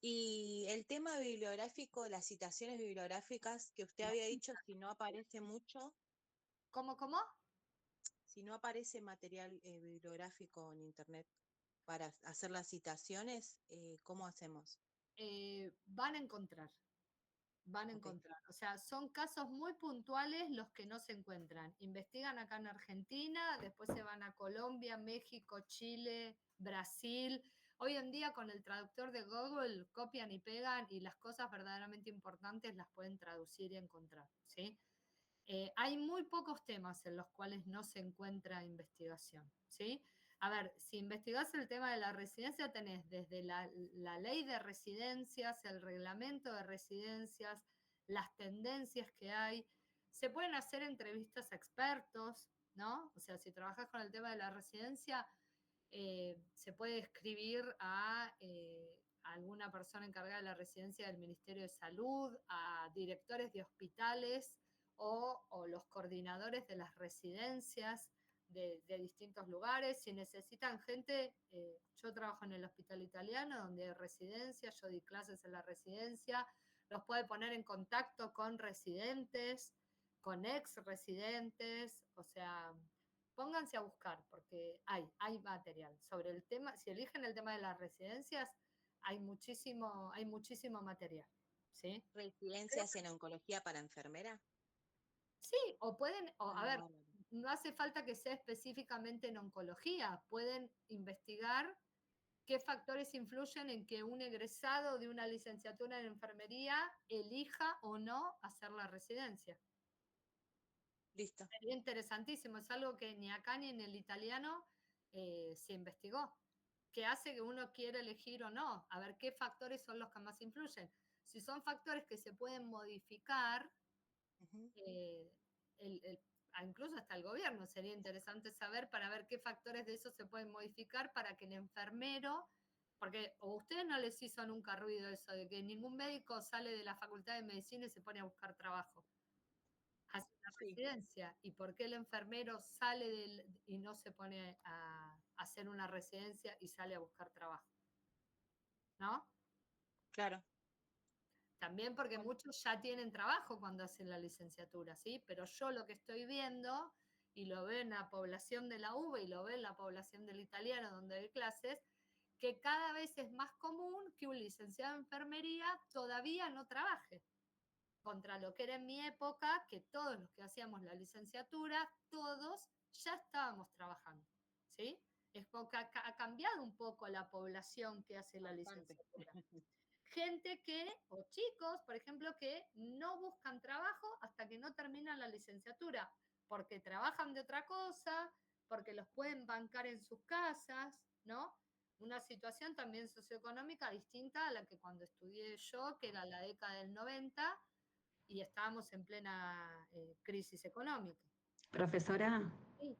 Y el tema bibliográfico, las citaciones bibliográficas que usted había dicho, si no aparece mucho, ¿Cómo, cómo? si no aparece material bibliográfico en internet para hacer las citaciones, ¿cómo hacemos? Van a encontrar. Van a Ok, encontrar. O sea, son casos muy puntuales los que no se encuentran. Investigan acá en Argentina, después se van a Colombia, México, Chile, Brasil. Hoy en día con el traductor de Google copian y pegan y las cosas verdaderamente importantes las pueden traducir y encontrar, ¿sí? Hay muy pocos temas en los cuales no se encuentra investigación, ¿sí? A ver, si investigás el tema de la residencia, tenés desde la ley de residencias, el reglamento de residencias, las tendencias que hay. Se pueden hacer entrevistas a expertos, ¿no? O sea, si trabajas con el tema de la residencia, se puede escribir a alguna persona encargada de la residencia del Ministerio de Salud, a directores de hospitales o los coordinadores de las residencias de distintos lugares. Si necesitan gente, yo trabajo en el Hospital Italiano, donde hay residencia, yo di clases en la residencia, los puede poner en contacto con residentes, con ex residentes, o sea, pónganse a buscar, porque hay material. Sobre el tema, si eligen el tema de las residencias, hay muchísimo material, ¿sí? ¿residencias en oncología para enfermera? Sí, o pueden, a Ah, ver, bárbaro. no hace falta que sea específicamente en oncología, pueden investigar qué factores influyen en que un egresado de una licenciatura en enfermería elija o no hacer la residencia. Listo. Sería interesantísimo, es algo que ni acá ni en el italiano se investigó. ¿Qué hace que uno quiera elegir o no? A ver qué factores son los que más influyen. Si son factores que se pueden modificar, Ujú. eh, incluso hasta el gobierno sería interesante saber para ver qué factores de eso se pueden modificar para que el enfermero, porque o ustedes no les hizo nunca ruido eso de que ningún médico sale de la facultad de medicina y se pone a buscar trabajo, hace una Sí, residencia, y por qué el enfermero sale y no se pone a hacer una residencia y sale a buscar trabajo, ¿no? claro. También porque Bueno, muchos ya tienen trabajo cuando hacen la licenciatura, ¿sí? Pero yo lo que estoy viendo, y lo veo en la población de la UBA y lo veo en la población del italiano donde hay clases, que cada vez es más común que un licenciado en enfermería todavía no trabaje. Contra lo que era en mi época, que todos los que hacíamos la licenciatura, todos ya estábamos trabajando, ¿sí? Es porque ha cambiado un poco la población que hace la bastante. licenciatura. Gente que, o chicos, por ejemplo, que no buscan trabajo hasta que no terminan la licenciatura, porque trabajan de otra cosa, porque los pueden bancar en sus casas, ¿no? Una situación también socioeconómica distinta a la que cuando estudié yo, que era la década del 90, y estábamos en plena crisis económica. Profesora, Sí.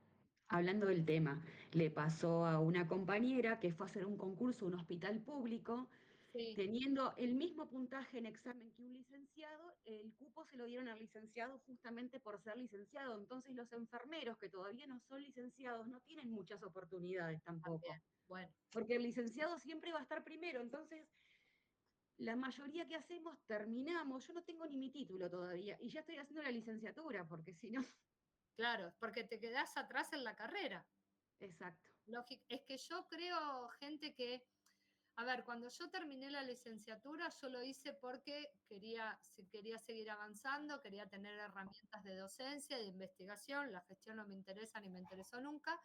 hablando del tema, le pasó a una compañera que fue a hacer un concurso a un hospital público Sí, teniendo el mismo puntaje en examen que un licenciado, el cupo se lo dieron al licenciado justamente por ser licenciado. Entonces los enfermeros que todavía no son licenciados no tienen muchas oportunidades tampoco, también. Bueno, porque el licenciado siempre va a estar primero. Entonces, la mayoría que hacemos terminamos, yo no tengo ni mi título todavía, y ya estoy haciendo la licenciatura, porque si no, claro, porque te quedás atrás en la carrera. exacto. Es que yo creo, gente, que, a ver, cuando yo terminé la licenciatura, yo lo hice porque quería seguir avanzando, quería tener herramientas de docencia, de investigación, la gestión no me interesa ni me interesó nunca,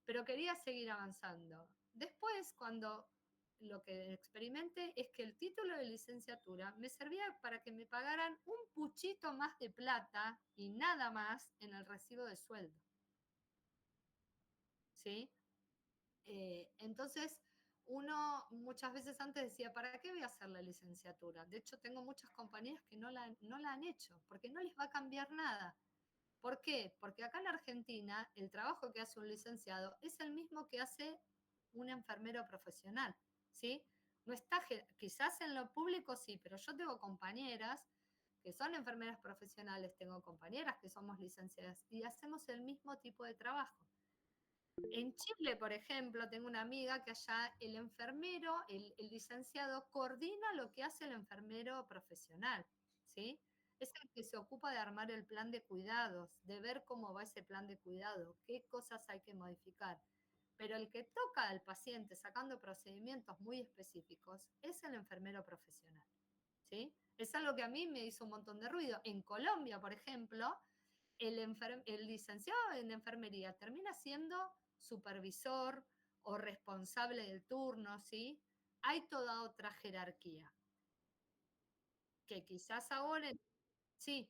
pero quería seguir avanzando. Después, cuando lo que experimenté es que el título de licenciatura me servía para que me pagaran un puchito más de plata y nada más en el recibo de sueldo. ¿Sí? Entonces, uno muchas veces antes decía, ¿para qué voy a hacer la licenciatura? De hecho, tengo muchas compañías que no la han hecho, porque no les va a cambiar nada. ¿Por qué? Porque acá en Argentina el trabajo que hace un licenciado es el mismo que hace un enfermero profesional, ¿sí? No está, quizás en lo público sí, pero yo tengo compañeras que son enfermeras profesionales, tengo compañeras que somos licenciadas y hacemos el mismo tipo de trabajo. En Chile, por ejemplo, tengo una amiga que allá el enfermero, el licenciado, coordina lo que hace el enfermero profesional, ¿sí? Es el que se ocupa de armar el plan de cuidados, de ver cómo va ese plan de cuidado, qué cosas hay que modificar. Pero el que toca al paciente sacando procedimientos muy específicos es el enfermero profesional, ¿sí? Es algo que a mí me hizo un montón de ruido. En Colombia, por ejemplo, el licenciado en enfermería termina siendo supervisor o responsable del turno, ¿sí? Hay toda otra jerarquía que quizás ahora, sí,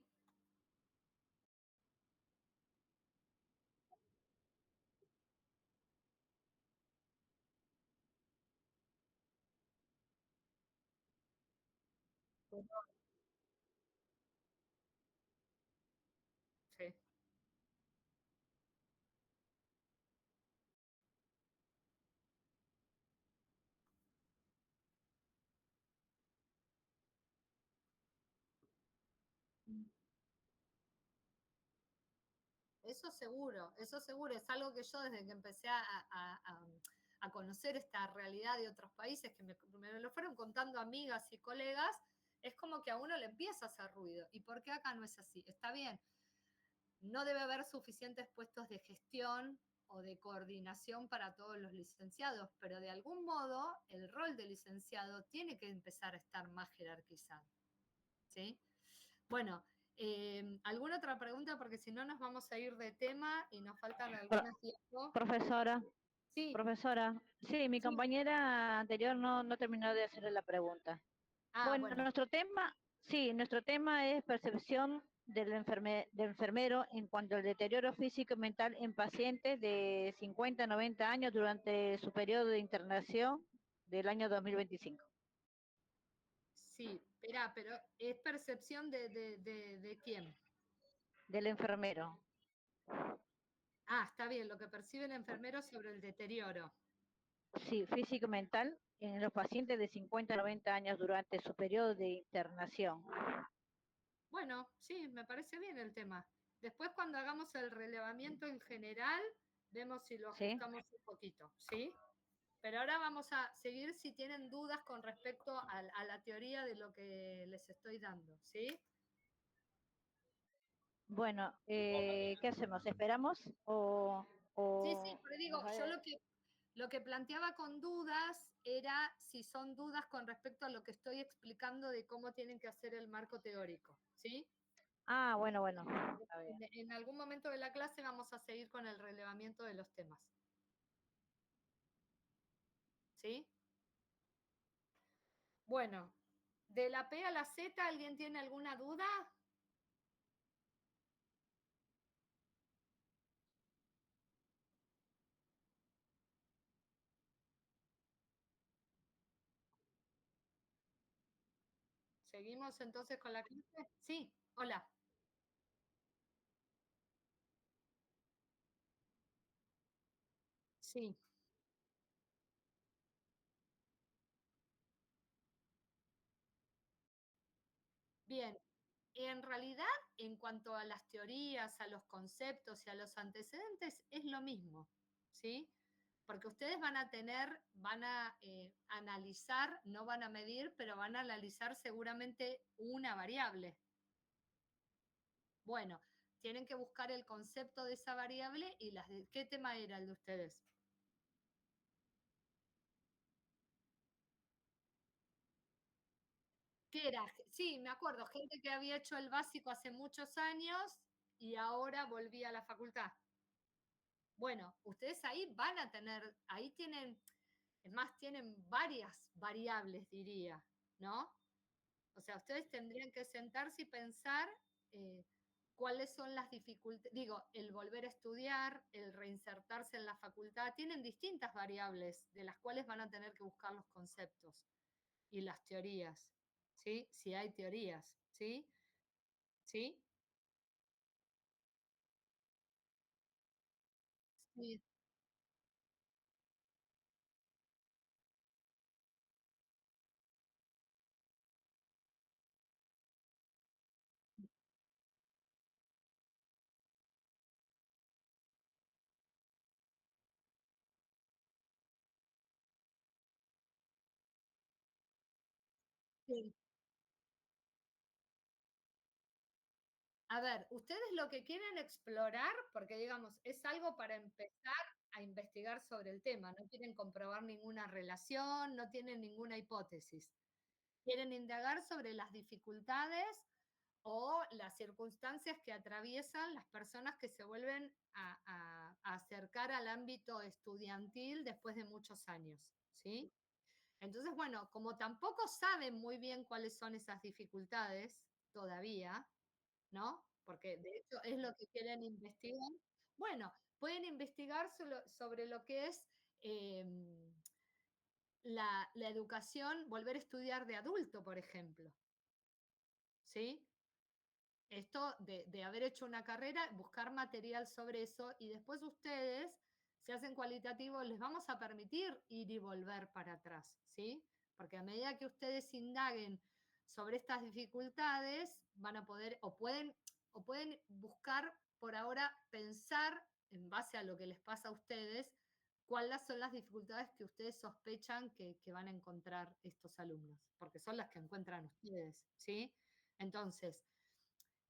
sí. Eso seguro, es algo que yo desde que empecé a conocer esta realidad de otros países, que me lo fueron contando amigas y colegas, es como que a uno le empieza a hacer ruido. ¿Y por qué acá no es así? Está bien, no debe haber suficientes puestos de gestión o de coordinación para todos los licenciados, pero de algún modo el rol de licenciado tiene que empezar a estar más jerarquizado. ¿Sí? Bueno, ¿alguna otra pregunta? Porque si no nos vamos a ir de tema y nos faltan algunas tiempos. Profesora, Sí, profesora, sí, mi sí. compañera anterior no terminó de hacerle la pregunta. Ah, Bueno, bueno, nuestro tema es percepción del enfermero en cuanto al deterioro físico y mental en pacientes de 50 a 90 años durante su periodo de internación del año 2025. sí, espera, pero ¿es percepción de quién? Del enfermero, Ah, está bien, lo que percibe el enfermero sobre el deterioro. sí, físico y mental en los pacientes de 50 a 90 años durante su periodo de internación. Bueno, sí, me parece bien el tema. Después cuando hagamos el relevamiento en general, vemos si lo ¿Sí? ajustamos un poquito, ¿sí? Pero ahora vamos a seguir si tienen dudas con respecto a la teoría de lo que les estoy dando, ¿sí? Bueno, ¿qué hacemos? ¿Esperamos Sí, sí, pero digo, nos va yo a- lo que planteaba con dudas era si son dudas con respecto a lo que estoy explicando de cómo tienen que hacer el marco teórico, ¿sí? Ah, bueno, está bien. En algún momento de la clase vamos a seguir con el relevamiento de los temas, ¿sí? Bueno, de la P a la Z, ¿alguien tiene alguna duda? ¿Seguimos entonces con la clase? Sí, hola. Sí. Bien, en realidad, en cuanto a las teorías, a los conceptos y a los antecedentes, es lo mismo, ¿sí? Porque ustedes van a tener, van a analizar, no van a medir, pero van a analizar seguramente una variable. Bueno, tienen que buscar el concepto de esa variable y las de, ¿qué tema era el de ustedes? ¿Qué era? Sí, me acuerdo, gente que había hecho el básico hace muchos años y ahora volvía a la facultad. Bueno, ustedes ahí van a tener, ahí tienen, es más, tienen varias variables, diría, ¿no? O sea, ustedes tendrían que sentarse y pensar eh, cuáles son las dificultades, digo, el volver a estudiar, el reinsertarse en la facultad, tienen distintas variables de las cuales van a tener que buscar los conceptos y las teorías, ¿sí? Si hay teorías, ¿sí? ¿Sí? Sí. Sí. A ver, ustedes lo que quieren explorar, porque digamos, es algo para empezar a investigar sobre el tema, no quieren comprobar ninguna relación, no tienen ninguna hipótesis. Quieren indagar sobre las dificultades o las circunstancias que atraviesan las personas que se vuelven a acercar al ámbito estudiantil después de muchos años, ¿sí? Entonces, bueno, como tampoco saben muy bien cuáles son esas dificultades todavía, ¿no? Porque de hecho es lo que quieren investigar. Bueno, pueden investigar sobre lo que es la educación, volver a estudiar de adulto, por ejemplo, ¿sí? Esto de haber hecho una carrera, buscar material sobre eso y después ustedes se hacen cualitativos, les vamos a permitir ir y volver para atrás, ¿sí? Porque a medida que ustedes indaguen sobre estas dificultades, van a poder o pueden buscar por ahora pensar en base a lo que les pasa a ustedes, cuáles son las dificultades que ustedes sospechan que van a encontrar estos alumnos, porque son las que encuentran ustedes, ¿sí? Entonces,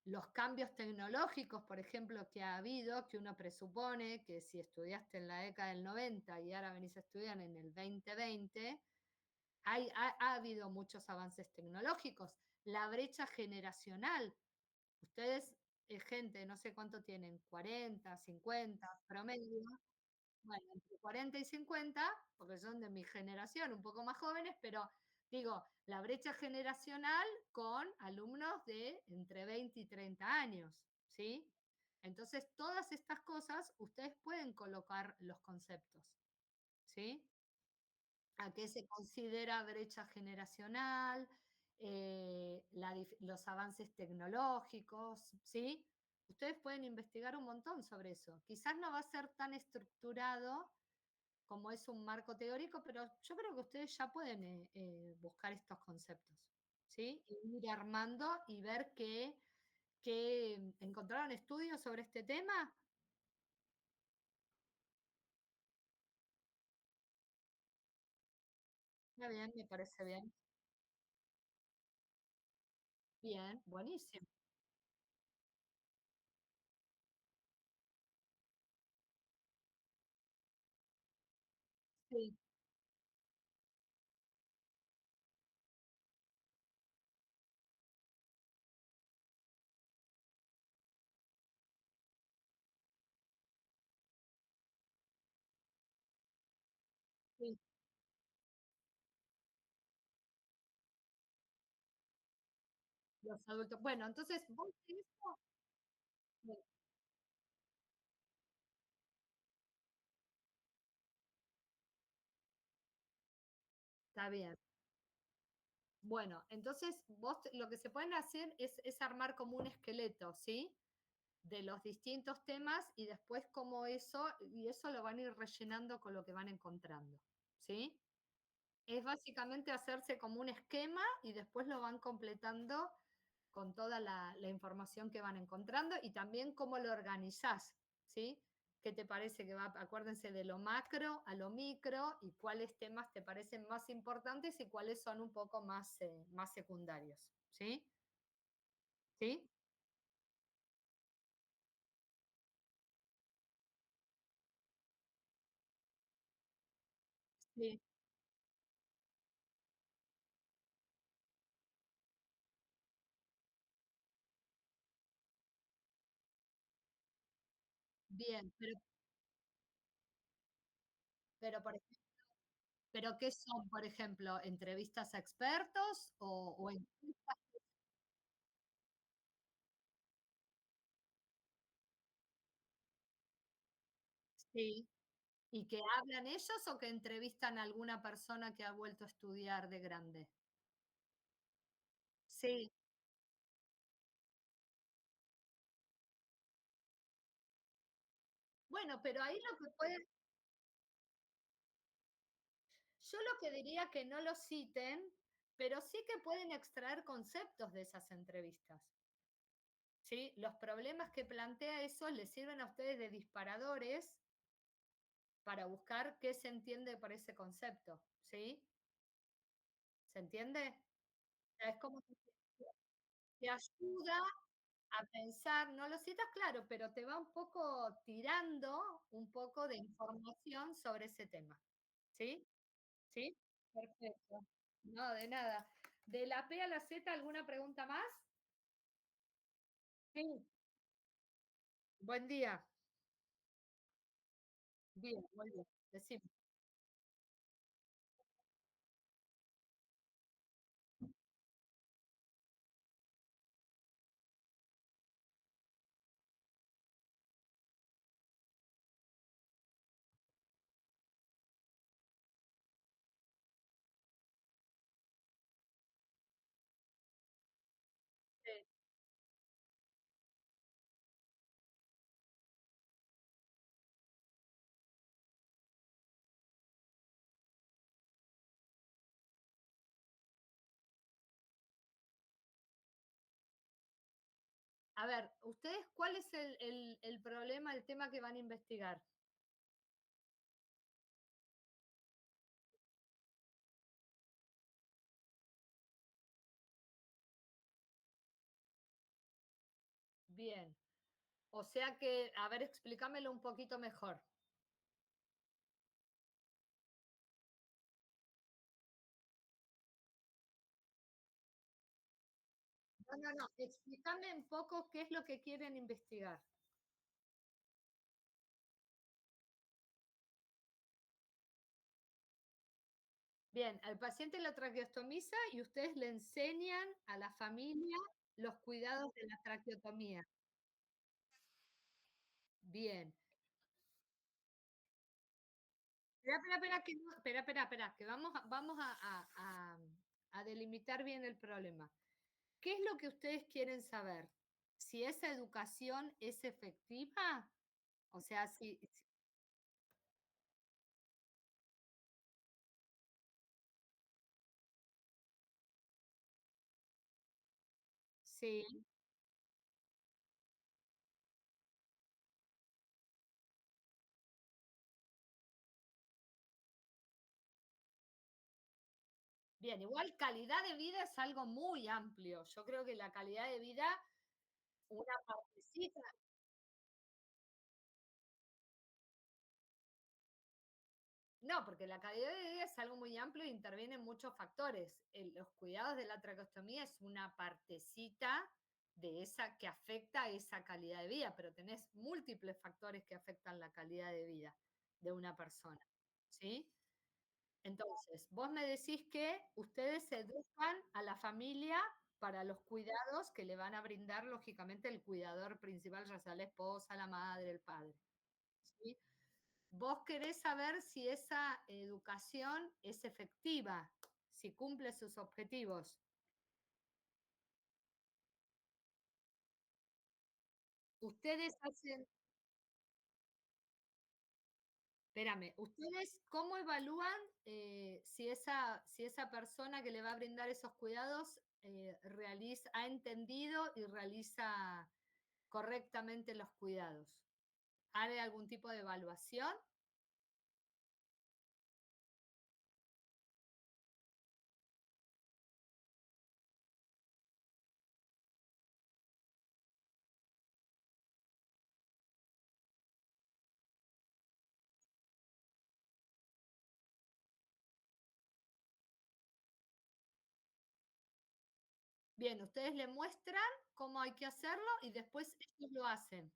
los cambios tecnológicos, por ejemplo, que ha habido, que uno presupone que si estudiaste en la década del 90 y ahora venís a estudiar en el 2020, ha habido muchos avances tecnológicos. La brecha generacional, ustedes, gente, no sé cuánto tienen, 40, 50, promedio, bueno, entre 40 y 50, porque son de mi generación, un poco más jóvenes, pero digo, la brecha generacional con alumnos de entre 20 y 30 años, ¿sí? Entonces, todas estas cosas ustedes pueden colocar los conceptos, ¿sí? ¿A qué se considera brecha generacional? Los avances tecnológicos, ¿sí? Ustedes pueden investigar un montón sobre eso. Quizás no va a ser tan estructurado como es un marco teórico, pero yo creo que ustedes ya pueden buscar estos conceptos, ¿sí? Y ir armando y ver que encontraron estudios sobre este tema. Está bien, me parece bien. Bien, buenísimo. Sí, sí, los adultos. Bueno, entonces vos eso, bueno, está bien. Bueno, entonces vos lo que se pueden hacer es armar como un esqueleto, ¿sí? De los distintos temas y después como eso, y eso lo van a ir rellenando con lo que van encontrando, ¿sí? Es básicamente hacerse como un esquema y después lo van completando con toda la información que van encontrando y también cómo lo organizás, ¿sí? ¿Qué te parece que va? Acuérdense de lo macro a lo micro y cuáles temas te parecen más importantes y cuáles son un poco más, más secundarios, ¿sí? ¿Sí? Sí. Bien, pero por pero ¿qué son, por ejemplo, entrevistas a expertos o sí, y que hablan ellos o que entrevistan a alguna persona que ha vuelto a estudiar de grande? Sí, bueno, pero ahí lo que pueden, yo lo que diría que no lo citen, pero sí que pueden extraer conceptos de esas entrevistas. ¿Sí? Los problemas que plantea eso les sirven a ustedes de disparadores para buscar qué se entiende por ese concepto. ¿Sí? ¿Se entiende? O sea, es como que te ayuda a pensar, no lo citas claro, pero te va un poco tirando un poco de información sobre ese tema. ¿Sí? ¿Sí? Perfecto. No, de nada. De la P a la Z, ¿alguna pregunta más? Sí. Buen día. Bien, muy bien. Decime. Sí. A ver, ¿ustedes cuál es el problema, el tema que van a investigar? Bien. O sea que, a ver, explícamelo un poquito mejor. No, no, no. Explícame un poco qué es lo que quieren investigar. Bien, al paciente lo traqueostomiza y ustedes le enseñan a la familia los cuidados de la traqueotomía. Bien. Espera, que espera, que vamos a delimitar bien el problema. ¿Qué es lo que ustedes quieren saber? Si esa educación es efectiva, o sea, sí, bien, igual calidad de vida es algo muy amplio. Yo creo que la calidad de vida, una partecita, no, porque la calidad de vida es algo muy amplio e intervienen muchos factores. Los cuidados de la traqueostomía es una partecita de esa que afecta esa calidad de vida, pero tenés múltiples factores que afectan la calidad de vida de una persona. ¿Sí? Entonces, vos me decís que ustedes educan a la familia para los cuidados que le van a brindar, lógicamente, el cuidador principal, ya sea la esposa, la madre, el padre. ¿Sí? Vos querés saber si esa educación es efectiva, si cumple sus objetivos. Ustedes hacen, Espérame, ¿ustedes cómo evalúan si esa persona que le va a brindar esos cuidados ha entendido y realiza correctamente los cuidados? ¿Hay algún tipo de evaluación? Bien, ustedes le muestran cómo hay que hacerlo y después ellos lo hacen.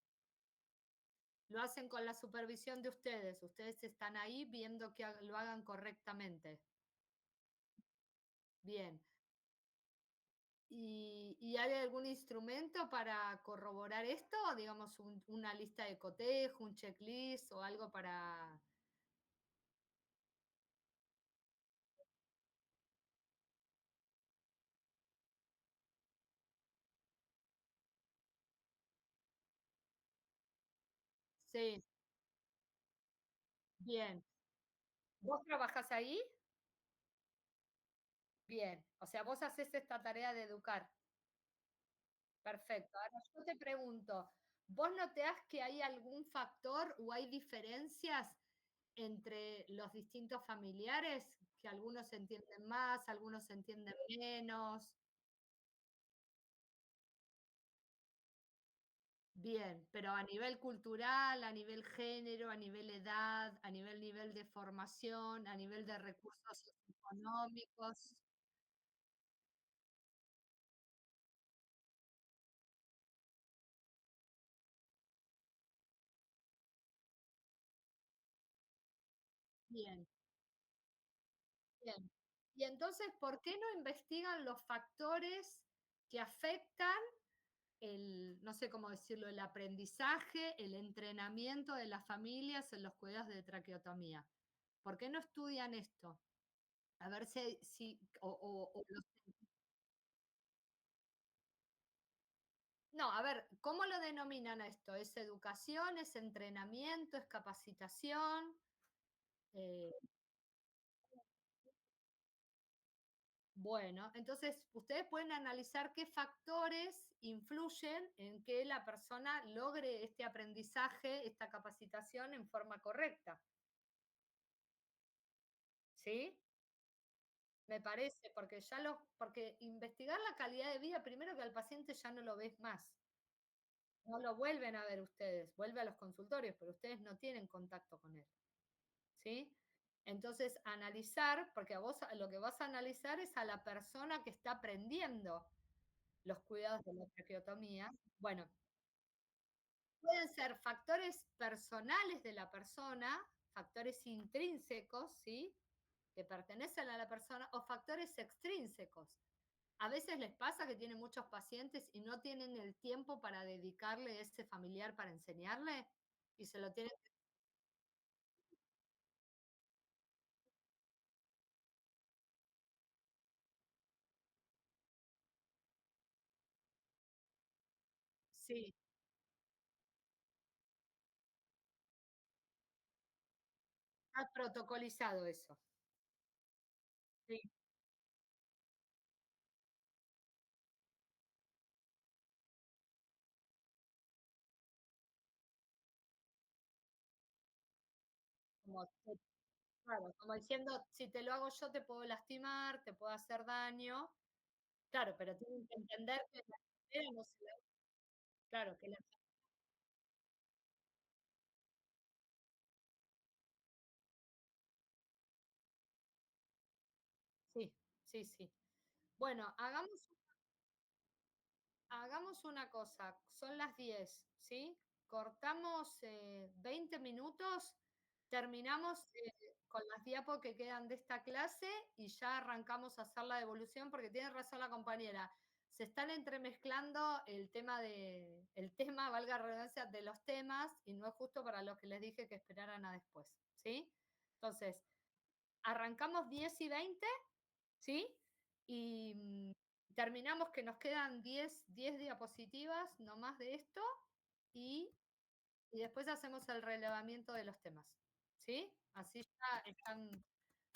Lo hacen con la supervisión de ustedes. Ustedes están ahí viendo que lo hagan correctamente. Bien. ¿Y hay algún instrumento para corroborar esto? Digamos, una lista de cotejo, un checklist o algo para... Sí, bien. ¿Vos trabajás ahí? Bien. O sea, vos haces esta tarea de educar. Perfecto. Ahora yo te pregunto, ¿vos notás que hay algún factor o hay diferencias entre los distintos familiares? Que algunos se entienden más, algunos se entienden menos. Bien, pero a nivel cultural, a nivel género, a nivel edad, a nivel de formación, a nivel de recursos económicos. Bien, bien. Y entonces, ¿por qué no investigan los factores que afectan no sé cómo decirlo, el aprendizaje, el entrenamiento de las familias en los cuidados de traqueotomía? ¿Por qué no estudian esto? A ver si o no, a ver, ¿cómo lo denominan a esto? ¿Es educación, es entrenamiento, es capacitación? Eh, bueno, entonces ustedes pueden analizar qué factores influyen en que la persona logre este aprendizaje, esta capacitación en forma correcta. ¿Sí? Me parece, porque investigar la calidad de vida, primero que al paciente ya no lo ves más, no lo vuelven a ver ustedes, vuelve a los consultorios, pero ustedes no tienen contacto con él, ¿sí? Entonces, analizar, porque a vos lo que vas a analizar es a la persona que está aprendiendo los cuidados de la traqueotomía. Bueno, pueden ser factores personales de la persona, factores intrínsecos, ¿sí? Que pertenecen a la persona, o factores extrínsecos. A veces les pasa que tienen muchos pacientes y no tienen el tiempo para dedicarle a ese familiar para enseñarle y se lo tienen que... Sí, está protocolizado eso. Sí, como, claro, como diciendo, si te lo hago yo te puedo lastimar, te puedo hacer daño. Claro, pero tienen que entender que la enfermera no se la... Claro, que la... Sí, sí, sí. Bueno, hagamos una cosa, son las 10, ¿sí? Cortamos 20 minutos, terminamos con las diapos que quedan de esta clase y ya arrancamos a hacer la devolución porque tiene razón la compañera. Se están entremezclando el tema, valga la redundancia, de los temas y no es justo para los que les dije que esperaran a después, ¿sí? Entonces, arrancamos 10 y 20, ¿sí? Y terminamos que nos quedan 10 diapositivas, no más de esto, y, y después hacemos el relevamiento de los temas. ¿sí? Así ya están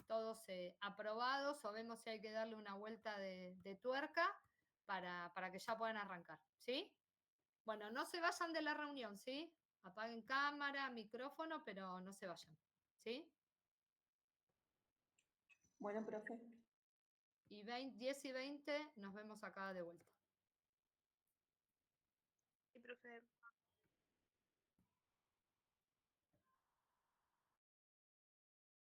todos aprobados o vemos si hay que darle una vuelta de tuerca para que ya puedan arrancar, ¿sí? Bueno, no se vayan de la reunión, ¿sí? Apaguen cámara, micrófono, pero no se vayan, ¿sí? Bueno, profe. Y 10 y 20 nos vemos acá de vuelta. Sí, profe.